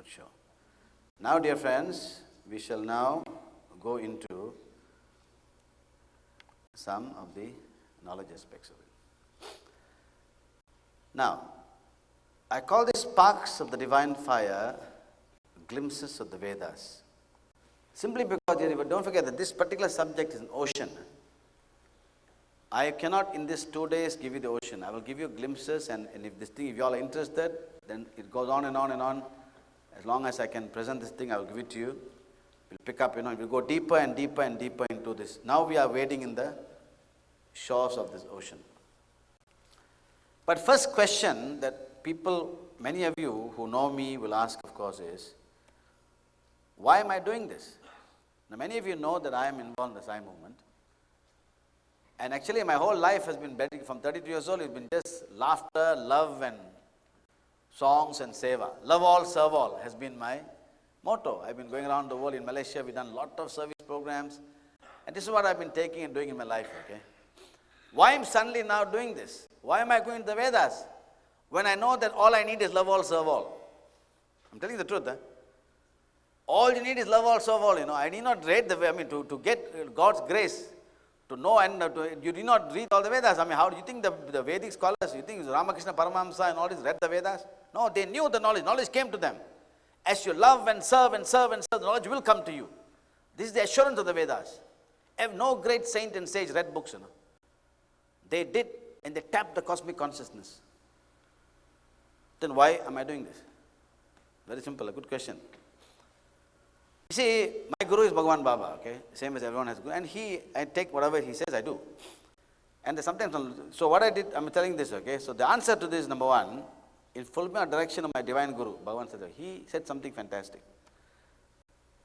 Sure. Now, dear friends, we shall now go into some of the knowledge aspects of it. Now, I call these sparks of the divine fire glimpses of the Vedas. Simply because, don't forget that this particular subject is an ocean. I cannot in these 2 days give you the ocean. I will give you glimpses, and if you all are interested, then it goes on and on and on. As long as I can present this thing, I will give it to you. We'll pick up, we'll go deeper and deeper and deeper into this. Now we are wading in the shores of this ocean. But first question that people, many of you who know me will ask, of course, is, why am I doing this? Now many of you know that I am involved in the Sai movement. And actually my whole life has been, from 32 years old, it's been just laughter, love and songs and seva. Love all, serve all has been my motto. I've been going around the world. In Malaysia, we've done a lot of service programs. And this is what I've been taking and doing in my life, okay? Why am I suddenly now doing this? Why am I going to the Vedas? When I know that all I need is love all, serve all. I'm telling you the truth, eh? All you need is love all, serve all, I need not read the way, to get God's grace, to know and you did not read all the Vedas. How do you think the Vedic scholars, you think Ramakrishna Paramahamsa and all this read the Vedas? No, they knew the knowledge. Knowledge came to them. As you love and serve and serve and serve, the knowledge will come to you. This is the assurance of the Vedas. No great saint and sage read books, They did, and they tapped the cosmic consciousness. Then why am I doing this? Very simple, a good question. You see, my guru is Bhagavan Baba, okay? Same as everyone has guru. And I take whatever he says, I do. And sometimes, so what I did, I'm telling this, okay? So the answer to this, number one, in full direction of my divine guru, Bhagavan Sathya, he said something fantastic.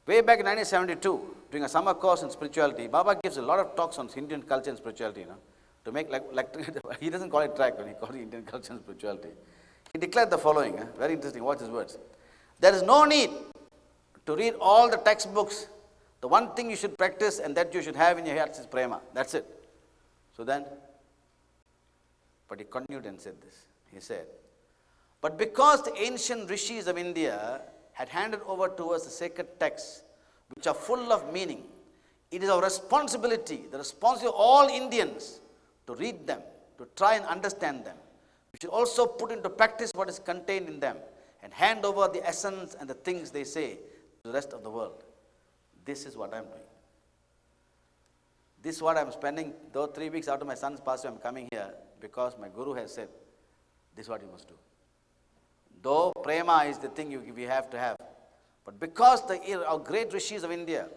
Way back in 1972, during a summer course in spirituality, Baba gives a lot of talks on Indian culture and spirituality, to make he doesn't call it track, when he calls it Indian culture and spirituality. He declared the following, very interesting, watch his words. There is no need to read all the textbooks. The one thing you should practice and that you should have in your heart is prema. That's it. So then, but he continued and said this. He said, but because the ancient rishis of India had handed over to us the sacred texts, which are full of meaning, it is our responsibility, the responsibility of all Indians, to read them, to try and understand them. We should also put into practice what is contained in them and hand over the essence and the things they say to the rest of the world. This is what I'm doing. This is what I'm spending, though 3 weeks after my son's passed away, I'm coming here because my guru has said, this is what you must do. Though prema is the thing we have to have, but because our great rishis of India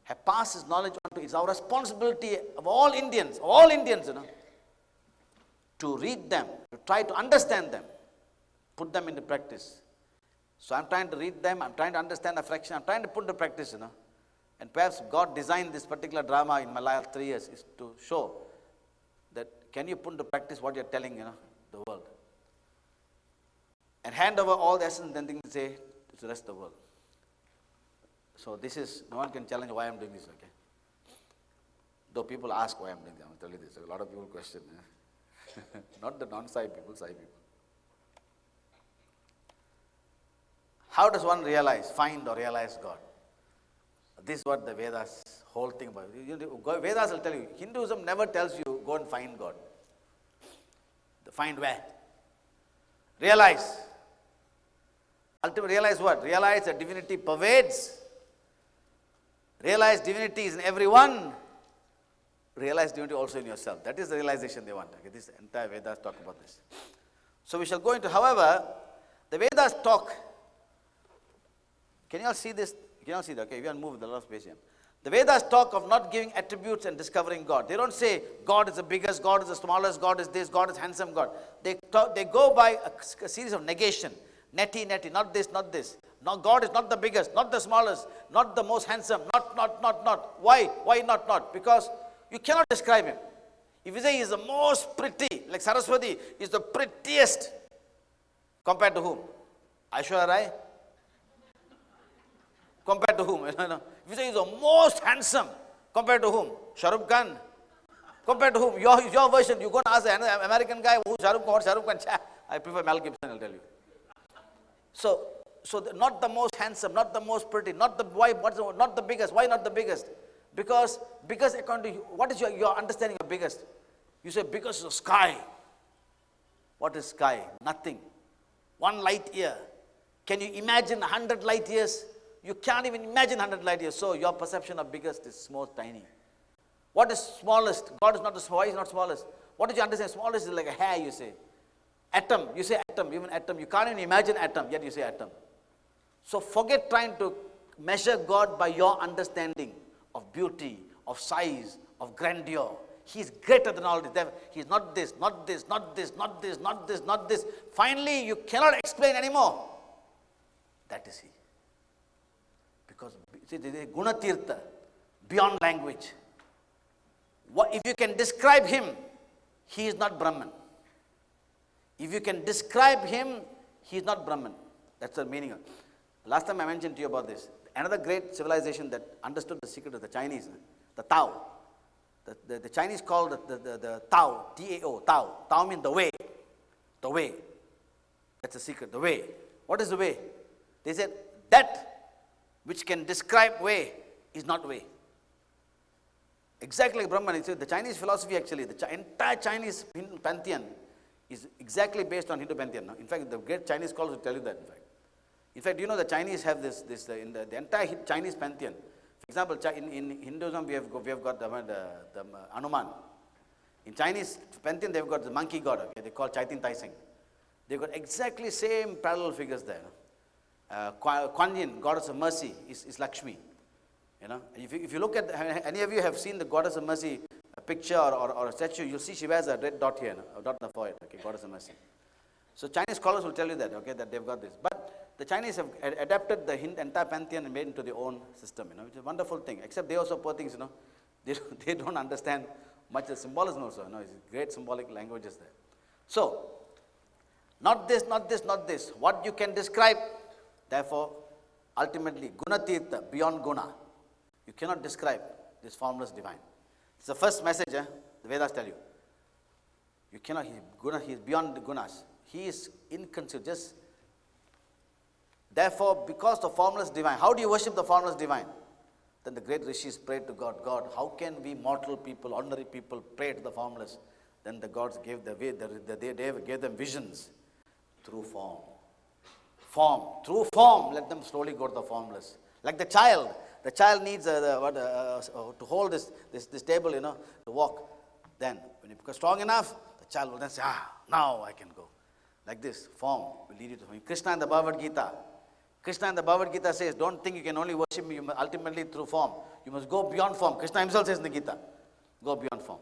have passed his knowledge on to, it's our responsibility of all Indians, to read them, to try to understand them, put them into practice. So I'm trying to read them, I'm trying to understand a fraction, I'm trying to put into practice, And perhaps God designed this particular drama in my last 3 years is to show that can you put into practice what you're telling, the world. And hand over all the essence and things to say to the rest of the world. So this is, no one can challenge why I'm doing this, okay? Though people ask why I'm doing this, I'm telling you this, a lot of people question. Not the non-Sai people, Sai people. How does one find or realize God? This is what the Vedas, whole thing about. Vedas will tell you, Hinduism never tells you, go and find God. Find where? Realize. Ultimately, realize what? Realize that divinity pervades. Realize divinity is in everyone. Realize divinity also in yourself. That is the realization they want. Okay, this entire Vedas talk about this. So we shall go into, however, the Vedas talk. Can you all see this? Can you all see that? Okay, we can move the last page here. The Vedas talk of not giving attributes and discovering God. They don't say God is the biggest, God is the smallest, God is this, God is handsome, God. They go by a series of negation. Netty, not this, not this. No, God is not the biggest, not the smallest, not the most handsome, not. Why not? Because you cannot describe him. If you say he is the most pretty, like Saraswati is the prettiest, compared to whom? Aishwarya Rai? Compared to whom? If you say he is the most handsome, compared to whom? Shah Rukh Khan? Compared to whom? Your version. You go and ask an American guy, who's Shah Rukh Khan? Shah Rukh Khan? I prefer Mel Gibson, I'll tell you. So not the most handsome, not the most pretty, not the biggest. Why not the biggest? Because according to you, what is your understanding of biggest? You say biggest is the sky. What is sky? Nothing. 1 light year. Can you imagine 100 light years? You can't even imagine 100 light years. So your perception of biggest is more tiny. What is smallest? God is not the smallest. Why is not smallest? What did you understand? Smallest is like a hair, you say. Atom. You say atom. Even atom. You can't even imagine atom, yet you say atom. So forget trying to measure God by your understanding of beauty, of size, of grandeur. He is greater than all this. He is not this, not this, not this, not this, not this, not this. Finally, you cannot explain anymore. That is He. Because, see, there is Gunatirtha, beyond language. If you can describe him, he is not Brahman. If you can describe him, he is not Brahman. That's the meaning of it. Last time I mentioned to you about this. Another great civilization that understood the secret of the Chinese, the Tao. The Chinese call the Tao, T-A-O, Tao. Tao means the way. The way. That's the secret, the way. What is the way? They said, that which can describe way is not way. Exactly like Brahman. The Chinese philosophy actually, the entire Chinese Hindu pantheon is exactly based on Hindu pantheon. No? In fact, the great Chinese scholars will tell you that, in fact. In fact, you know the Chinese have this in the entire Chinese pantheon. For example, in Hinduism, we have got the Hanuman. In Chinese pantheon, they've got the monkey god, okay, they call Chaitin Taising. They've got exactly same parallel figures there. Kuan Yin, goddess of mercy, is Lakshmi. You know, if you look at, any of you have seen the goddess of mercy a picture or a statue, you'll see she wears a red dot here, a dot in the forehead, okay, goddess of mercy. So Chinese scholars will tell you that, okay, that they've got this. But the Chinese have adapted the entire pantheon and made into their own system, you know, which is a wonderful thing. Except they also poor things, you know, they don't understand much of symbolism also, you know, it's great symbolic languages there. So, not this, not this, not this. What you can describe, therefore, ultimately, gunatirtha, beyond guna. You cannot describe this formless divine. It's the first message, the Vedas tell you. You cannot, he is beyond the gunas. He is inconceivable, just. Therefore, because the formless divine, how do you worship the formless divine? Then the great rishis prayed to God, God, how can we mortal people, ordinary people, pray to the formless? Then the gods gave the way, they gave them visions through form. Through form, let them slowly go to the formless. Like the child needs to hold this table, you know, to walk. Then, when you become strong enough, the child will then say, now I can go. Like this, form will lead you to form. Krishna in the Bhagavad Gita says, don't think you can only worship me ultimately through form. You must go beyond form. Krishna himself says in the Gita, go beyond form.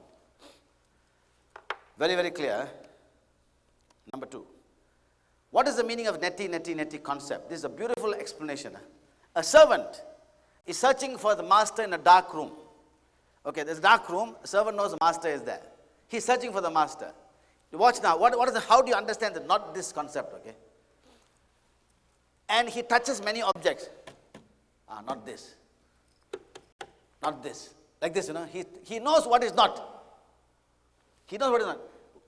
Very, very clear. Number 2. What is the meaning of neti concept? This is a beautiful explanation. A servant is searching for the master in a dark room. Okay, there's a dark room. The servant knows the master is there. He's searching for the master. Watch now. How do you understand that? Not this concept, okay? And he touches many objects. Not this. Not this. Like this, you know. He knows what is not. He knows what is not.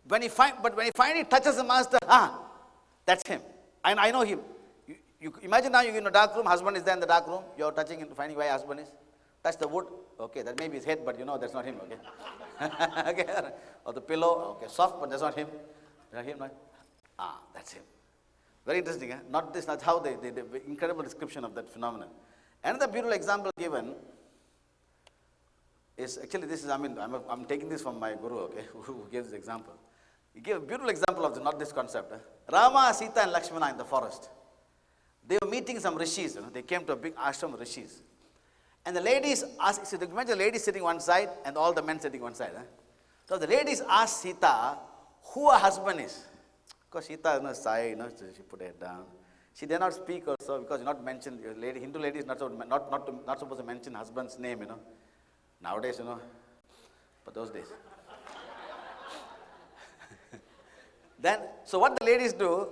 When he finally touches the master, that's him. I know him. You imagine now you're in a dark room, husband is there in the dark room, you're touching and finding where husband is. Touch the wood, okay, that may be his head, but you know that's not him, okay? Okay, or the pillow, okay, soft, but that's not him. That's him, right? That's him. Very interesting, eh? Not this, that's how the incredible description of that phenomenon. Another beautiful example given is, actually this is, I'm taking this from my guru, okay, who gave this example. He gave a beautiful example of not this concept. Rama, Sita and Lakshmana in the forest. They were meeting some rishis, you know, they came to a big ashram of rishis. And the ladies asked, so imagine the ladies sitting one side and all the men sitting one side. So the ladies asked Sita who her husband is. Because Sita is not shy, you know, she put her head down. She did not speak also because not mentioned, Hindu lady is not supposed to mention husband's name, you know. Nowadays, you know, but those days. Then, so what the ladies do,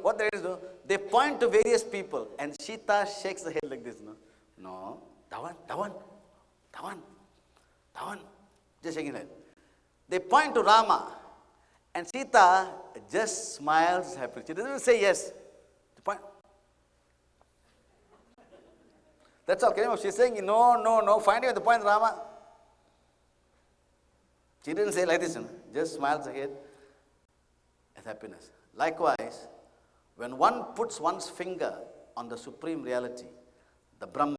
they point to various people and Sita shakes the head like this, no, Dhawan, just shaking her head. They point to Rama and Sita just smiles happily. She doesn't even say yes. They point. That's all. She's saying no, finally at the point Rama. She didn't say like this, just smiles her head. Happiness. Likewise, when one puts one's finger on the supreme reality, the Brahman,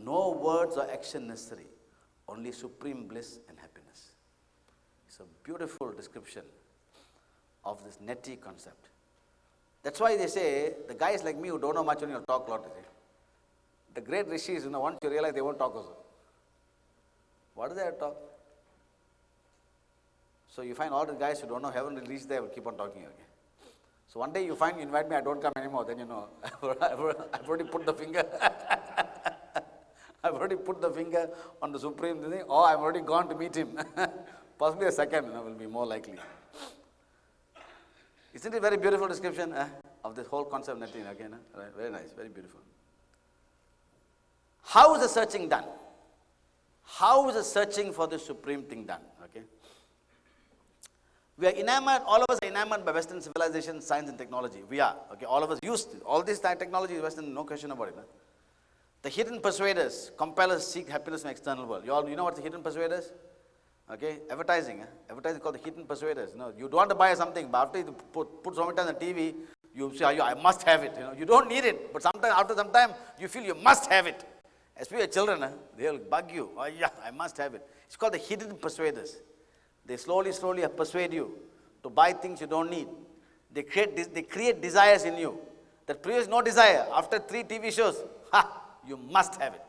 no words or action necessary, only supreme bliss and happiness. It's a beautiful description of this neti concept. That's why they say, the guys like me who don't know much only talk a lot. The great rishis, once you realize they won't talk also. What do they talk? So you find all the guys who don't know, haven't reached there, will keep on talking again. So one day you find, you invite me, I don't come anymore, then I've already put the finger, I've already put the finger on the supreme thing, or I've already gone to meet him. Possibly a second, will be more likely. Isn't it a very beautiful description of this whole concept of nothing? Okay, no? Right, very nice, very beautiful. How is the searching done? How is the searching for the supreme thing done? Okay. We are enamored, all of us are enamored by Western civilization, science and technology. We are. Okay, all of us used all this technology is Western, no question about it. No? The hidden persuaders compel us to seek happiness in the external world. You know what the hidden persuaders? Okay, advertising. Advertising called the hidden persuaders. No, you don't want to buy something, but after you put so many times on the TV, you say, I must have it. You don't need it, but after some time, you feel you must have it. Especially children, they'll bug you. Oh yeah, I must have it. It's called the hidden persuaders. They slowly persuade you to buy things you don't need. They create desires in you that previous no desire. After 3 TV shows, you must have it.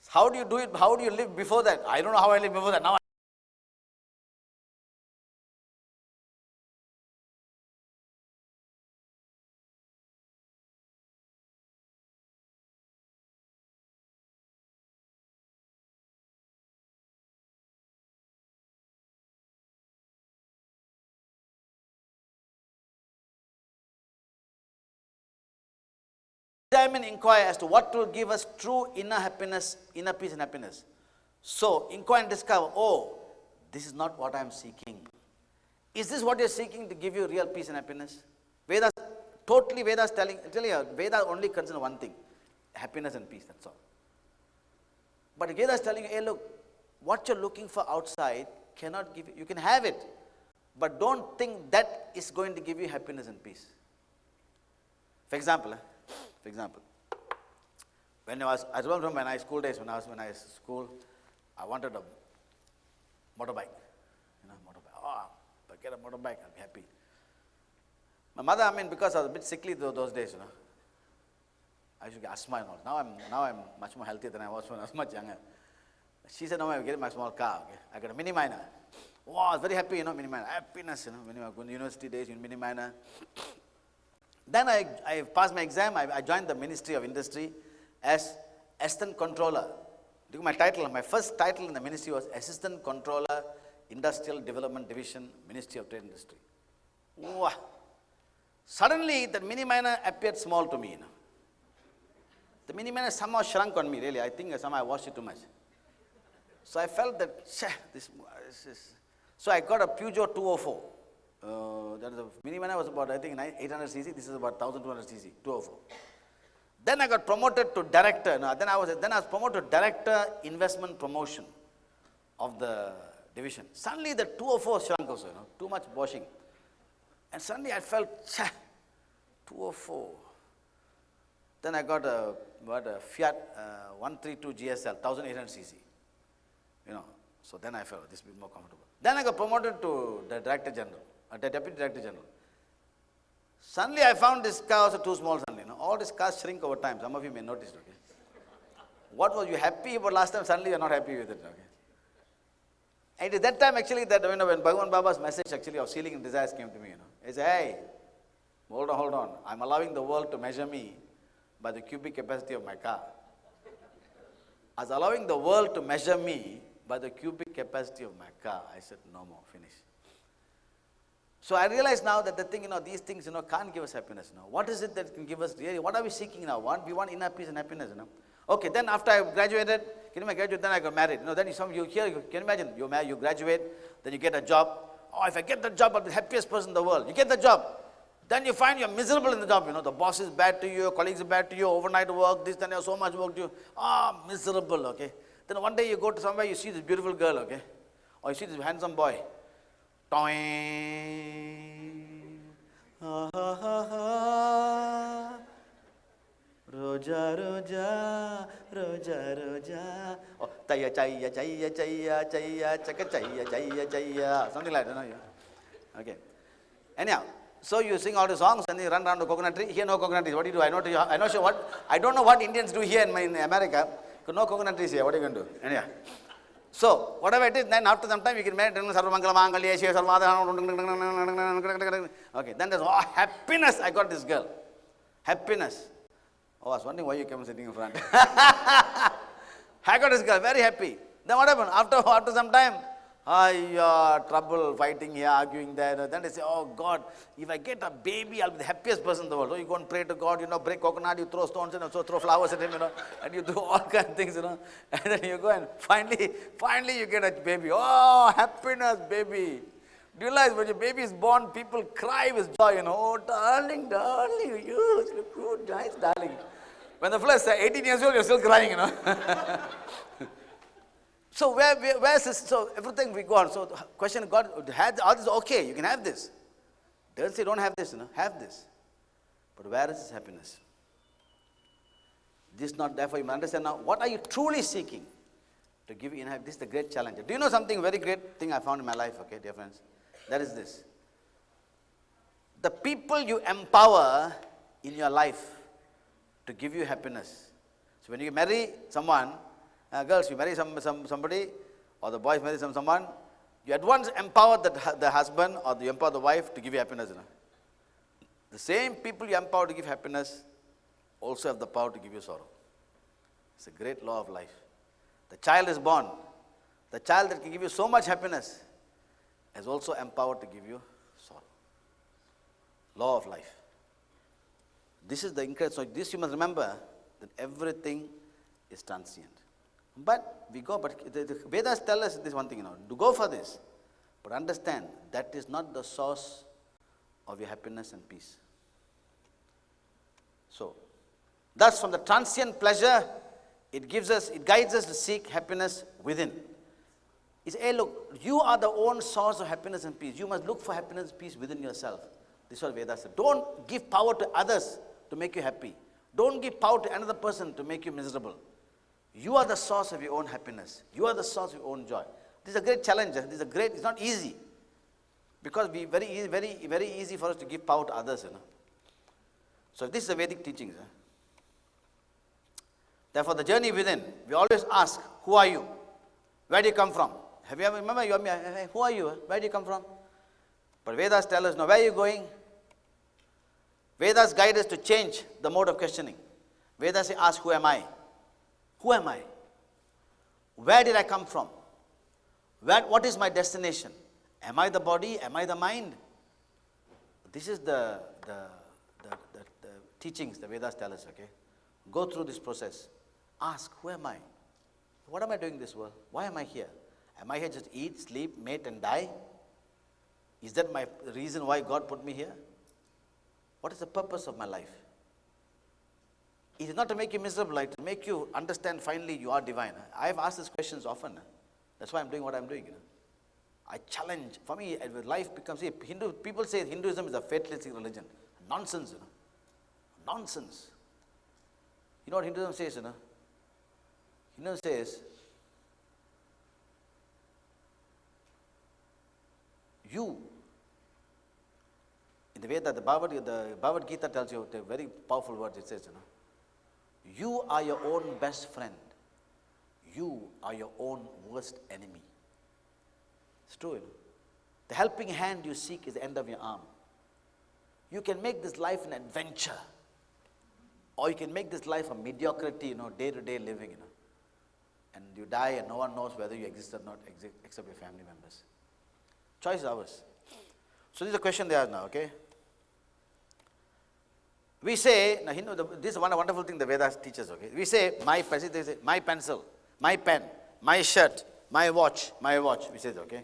How do you do it? How do you live before that? I don't know how I lived before that. Now examine, inquire as to what will give us true inner happiness, inner peace and happiness. So, inquire and discover, this is not what I am seeking. Is this what you are seeking to give you real peace and happiness? Vedas telling you, Vedas only concern one thing, happiness and peace, that's all. But Vedas is telling you, hey look, what you're looking for outside cannot give you can have it, but don't think that is going to give you happiness and peace. For example, when I remember when I school days, when I was school, I wanted a motorbike. If I get a motorbike, I'll be happy. My mother, because I was a bit sickly those days, I used to get asthma and all. Now I'm much more healthier than I was when I was much younger. She said, no, I'm getting my small car. Okay? I got a mini minor. I was very happy, mini minor. Happiness, when you are going to university days, in mini minor. Then I passed my exam. I joined the Ministry of Industry as Assistant Controller. My first title in the ministry was Assistant Controller, Industrial Development Division, Ministry of Trade and Industry. Wow. Suddenly, the mini minor appeared small to me. The mini minor somehow shrunk on me, really. I think somehow I watched it too much. So I felt that, this is... So I got a Peugeot 204. That is a mini minor was about, I think, 800cc. This is about 1200cc, 204. Then I got promoted to director. Then I was promoted to director investment promotion of the division. Suddenly the 204 shrunk also, too much washing. And suddenly I felt, 204. Then I got a Fiat 132 GSL, 1800cc. So then I felt this will be more comfortable. Then I got promoted to the Director General, the Deputy Director General. Suddenly I found this car also too small suddenly. All these cars shrink over time. Some of you may notice, okay? What was you happy about last time, suddenly you're not happy with it, okay? And it is that time actually that when Bhagavan Baba's message actually of sealing and desires came to me, He said, hey, hold on. I'm allowing the world to measure me by the cubic capacity of my car. I was allowing the world to measure me by the cubic capacity of my car. I said, no more, finish. So I realize now that the thing, these things, can't give us happiness. What is it that can give us really? What are we seeking now? We want inner peace and happiness. Okay, then after I graduated, then I got married. Then you can you imagine, you graduate, then you get a job. If I get the job, I'll be the happiest person in the world. You get the job. Then you find you're miserable in the job. The boss is bad to you, your colleagues are bad to you, overnight work, this, then you have so much work to you. Miserable, okay. Then one day you go to somewhere, you see this beautiful girl, okay. Or you see this handsome boy. Roja, roja, roja, roja. Chaya, chaya, chaya, chaya, chaya, chaka, chaya, chaya, chaya. Something like that, Okay. Anyhow, so you sing all the songs and you run around the coconut tree. Here no coconut trees. What do you do? I don't know what Indians do here in America. No coconut trees here. What are you going to do? Anyhow. So, whatever it is, then after some time you can marry. Okay, then there's happiness. I got this girl. Happiness. I was wondering why you came sitting in front. I got this girl, very happy. Then what happened? After some time, trouble, fighting here, arguing there. Then they say, oh God, if I get a baby, I'll be the happiest person in the world. So you go and pray to God, break coconut, you throw stones, so throw flowers at him, and you do all kinds of things, And then you go and finally you get a baby. Oh, happiness, baby. Do you realize when your baby is born, people cry with joy, Oh, darling, you look good, nice, darling. When the flesh is 18 years old, you're still crying, So where's this? So everything we go on. So the question, God had all this, okay, you can have this. Doesn't say don't have this, have this. But where is this happiness? This not therefore you understand now, what are you truly seeking to give you? This is the great challenge. Do you know something very great thing I found in my life, okay, dear friends? That is this. The people you empower in your life to give you happiness. So when you marry someone, girls, you marry somebody, or the boys marry someone, you at once empower the husband or you empower the wife to give you happiness. The same people you empower to give happiness also have the power to give you sorrow. It's a great law of life. The child is born. The child that can give you so much happiness is also empowered to give you sorrow. Law of life. This is the incredible. So this you must remember that everything is transient. But the Vedas tell us this one thing, to go for this. But understand, that is not the source of your happiness and peace. So, thus from the transient pleasure, it guides us to seek happiness within. It's, hey look, you are the own source of happiness and peace. You must look for happiness and peace within yourself. This is what Vedas said. Don't give power to others to make you happy. Don't give power to another person to make you miserable. You are the source of your own happiness. You are the source of your own joy. This is a great challenge. It's not easy. Because very easy for us to give power to others, So this is the Vedic teachings. Therefore, the journey within, we always ask, who are you? Where do you come from? Have you ever, remember, who are you? Where do you come from? But Vedas tell us, no, where are you going? Vedas guide us to change the mode of questioning. Vedas say, ask, who am I? Who am I? Where did I come from? What is my destination? Am I the body? Am I the mind? This is the teachings the Vedas tell us, okay? Go through this process. Ask, who am I? What am I doing in this world? Why am I here? Am I here just to eat, sleep, mate, and die? Is that my reason why God put me here? What is the purpose of my life? It is not to make you miserable, like to make you understand finally you are divine. I have asked these questions often. That's why I'm doing what I'm doing. I challenge. For me, life becomes, people say Hinduism is a fatalistic religion. Nonsense. Nonsense. You know what Hinduism says? Hinduism says, you, in the way that the Bhagavad Gita tells you a very powerful word. It says, you are your own best friend. You are your own worst enemy. It's true. The helping hand you seek is the end of your arm. You can make this life an adventure, or you can make this life a mediocrity, day-to-day living, and you die and no one knows whether you exist or not, except your family members. Choice is ours. So this is the question they ask now, okay? We say, now this is one wonderful thing the Vedas teaches, okay? We say, my pencil, my pen, my shirt, my watch, we say that, okay?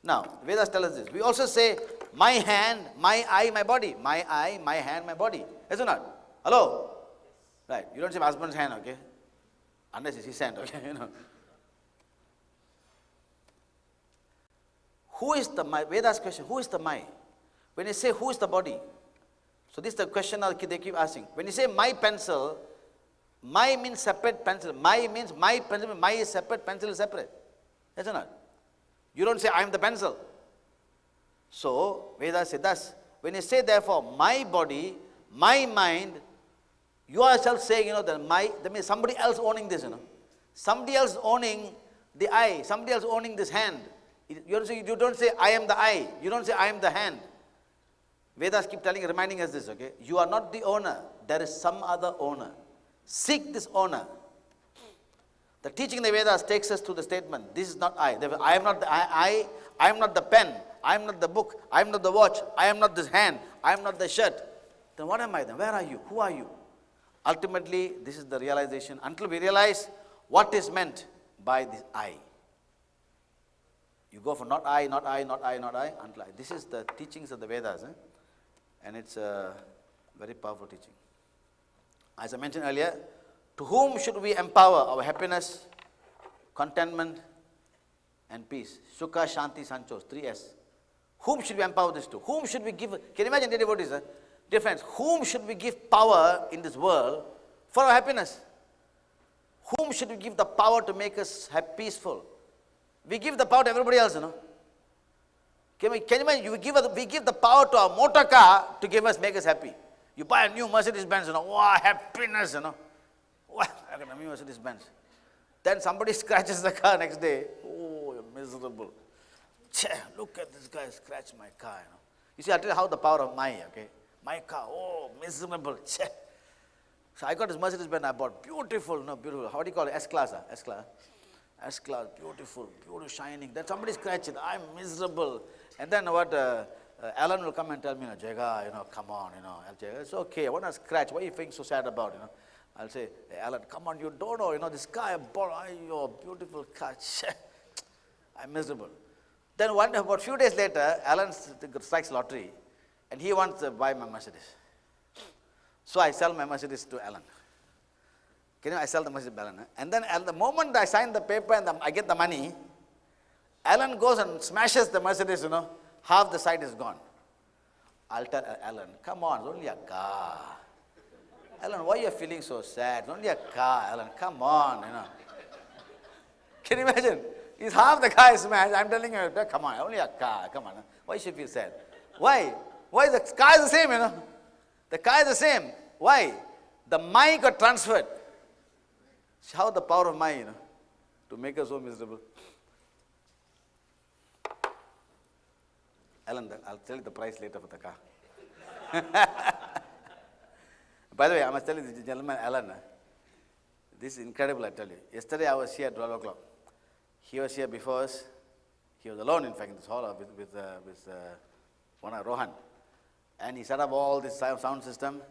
Now, Vedas tell us this. We also say, my hand, my eye, my body. My eye, my hand, my body. Yes or not? Hello? Right. You don't say my husband's hand, okay? Unless it's his hand, okay? Who is the my? Vedas question, who is the my? When you say who is the body? So this is the question they keep asking. When you say my pencil, my means separate pencil. My means my pencil, my is separate, pencil is separate. Yes or not? You don't say I am the pencil. So Vedas say thus. When you say therefore my body, my mind, you are yourself saying, that means somebody else owning this, Somebody else owning the eye, somebody else owning this hand. You don't say I am the eye. You don't say I am the hand. Vedas keep reminding us this, okay? You are not the owner. There is some other owner. Seek this owner. The teaching in the Vedas takes us to the statement, this is not I. I am not the I am not the pen, I am not the book, I am not the watch, I am not this hand, I am not the shirt. Then what am I then? Where are you? Who are you? Ultimately, this is the realization. Until we realize what is meant by this I. You go for not I, not I, not I, not I, until I. This is the teachings of the Vedas. And it's a very powerful teaching. As I mentioned earlier, to whom should we empower our happiness, contentment, and peace? Sukha, Shanti, Sanchos, 3S. Whom should we empower this to? Whom should we give? Can you imagine the devotees? Dear friends, whom should we give power in this world for our happiness? Whom should we give the power to make us peaceful? We give the power to everybody else, Can you imagine? We give the power to our motor car to make us happy. You buy a new Mercedes Benz, wow, happiness, Wow, I got a new Mercedes Benz. Then somebody scratches the car next day. Oh, you're miserable. Che, look at this guy scratched my car, You see, I'll tell you how the power of my car, oh, miserable. Che. So I got this Mercedes Benz I bought. Beautiful, beautiful. How do you call it? S-Class, S-Class. S-Class, beautiful, shining. Then somebody scratched it. I'm miserable. And then what? Alan will come and tell me, Jaga, come on, I'll say, it's okay. I want to scratch. What are you feeling so sad about, I'll say, hey, Alan, come on, you don't know, this car I bought, your beautiful car. I'm miserable. Then about a few days later, Alan strikes lottery, and he wants to buy my Mercedes. So I sell my Mercedes to Alan. I sell the Mercedes to Alan. And then at the moment I sign the paper and I get the money, Alan goes and smashes the Mercedes, half the side is gone. I'll tell Alan, come on, it's only a car. Alan, why are you feeling so sad? It's only a car, Alan, come on, Can you imagine? It's half the car is smashed. I'm telling you, come on, only a car, come on. Why should you feel sad? Why? Why? The car is the same, The car is the same. Why? The mind got transferred. How the power of mind, to make us so miserable. Alan, I'll tell you the price later for the car. By the way, I must tell you, this gentleman, Alan, this is incredible, I tell you. Yesterday I was here at 12 o'clock. He was here before us. He was alone, in fact, in this hall with one of Rohan. And he set up all this sound system.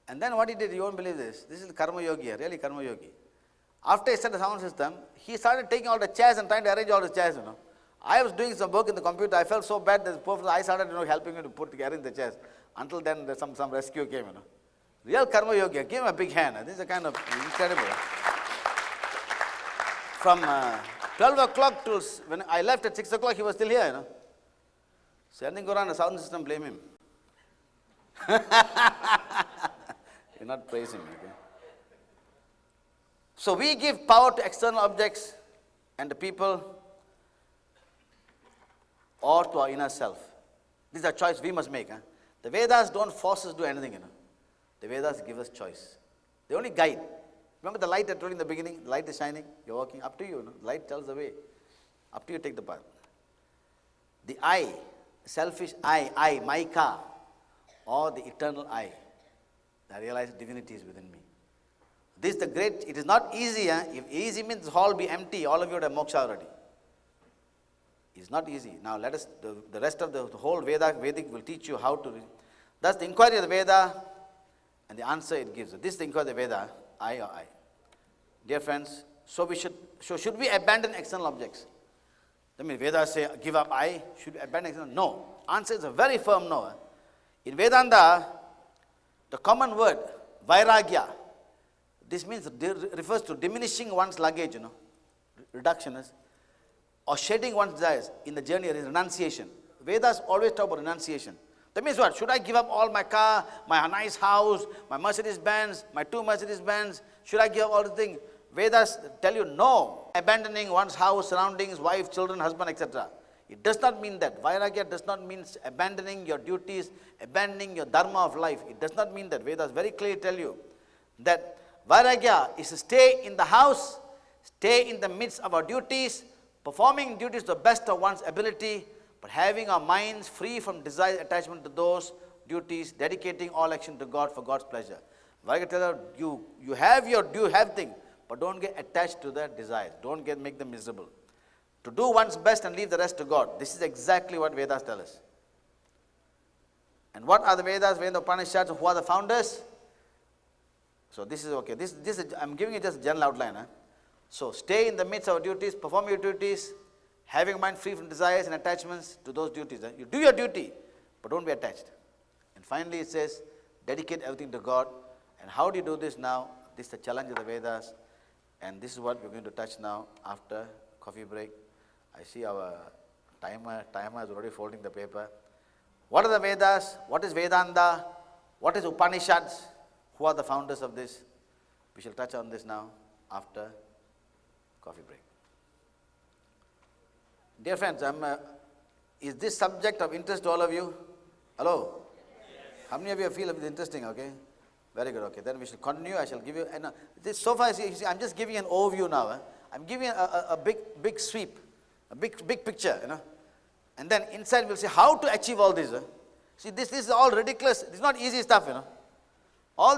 And then what he did, you won't believe this. This is Karma Yogi, really Karma Yogi. After he set the sound system, he started taking all the chairs and trying to arrange all the chairs, I was doing some work in the computer. I felt so bad that I started, helping him to arrange the chairs. Until then, some rescue came, Real Karma Yogi. Give him a big hand. This is a kind of incredible. From 12 o'clock till when I left at 6 o'clock, he was still here, So anything go wrong, the sound system, blame him. You're not praising him, okay? So we give power to external objects and the people or to our inner self. This is a choice we must make. The Vedas don't force us to do anything, The Vedas give us choice. They only guide. Remember the light I told you in the beginning? The light is shining, you're walking. Up to you, The light tells the way. Up to you, take the path. The I, selfish I, my car, or the eternal I. I realize divinity is within me. This is the great, it is not easy. If easy means the hall be empty, all of you would have moksha already. It's not easy. Now let us, the rest of the whole Vedic will teach you how to. That's the inquiry of the Veda and the answer it gives. This is the inquiry of the Veda, I or I. Dear friends, so should we abandon external objects? That means Vedas say, give up I, should we abandon external? No. Answer is a very firm no. In Vedanta, the common word, vairagya, this means, refers to diminishing one's luggage, reductionist, or shedding one's desires in the journey is renunciation. Vedas always talk about renunciation. That means what? Should I give up all my car, my nice house, my Mercedes Benz, my 2 Mercedes Benz? Should I give up all the things? Vedas tell you no. Abandoning one's house, surroundings, wife, children, husband, etc. It does not mean that. Vairagya does not mean abandoning your duties, abandoning your dharma of life. It does not mean that. Vedas very clearly tell you that vairagya is to stay in the house, stay in the midst of our duties, performing duties to the best of one's ability, but having our minds free from desire, attachment to those duties, dedicating all action to God for God's pleasure. Vairagya tells you have your due, have thing, but don't get attached to the desires. Don't make them miserable. To do one's best and leave the rest to God. This is exactly what Vedas tell us. And what are the Vedas, Veda Upanishads, who are the founders? So this is okay. This is, I'm giving you just a general outline. So stay in the midst of duties, perform your duties, having mind free from desires and attachments to those duties. You do your duty, but don't be attached. And finally it says, dedicate everything to God. And how do you do this now? This is the challenge of the Vedas. And this is what we're going to touch now after coffee break. I see our timer is already folding the paper. What are the Vedas? What is Vedanta? What is Upanishads? Who are the founders of this? We shall touch on this now after coffee break. Dear friends, is this subject of interest to all of you? Hello? Yes. How many of you feel it is interesting? Okay? Very good. Okay, then we shall continue. I shall give you, this, so far, see, I'm just giving an overview now. I'm giving a big sweep, a big picture, And then inside we'll see how to achieve all this. See, this is all ridiculous. It's not easy stuff, All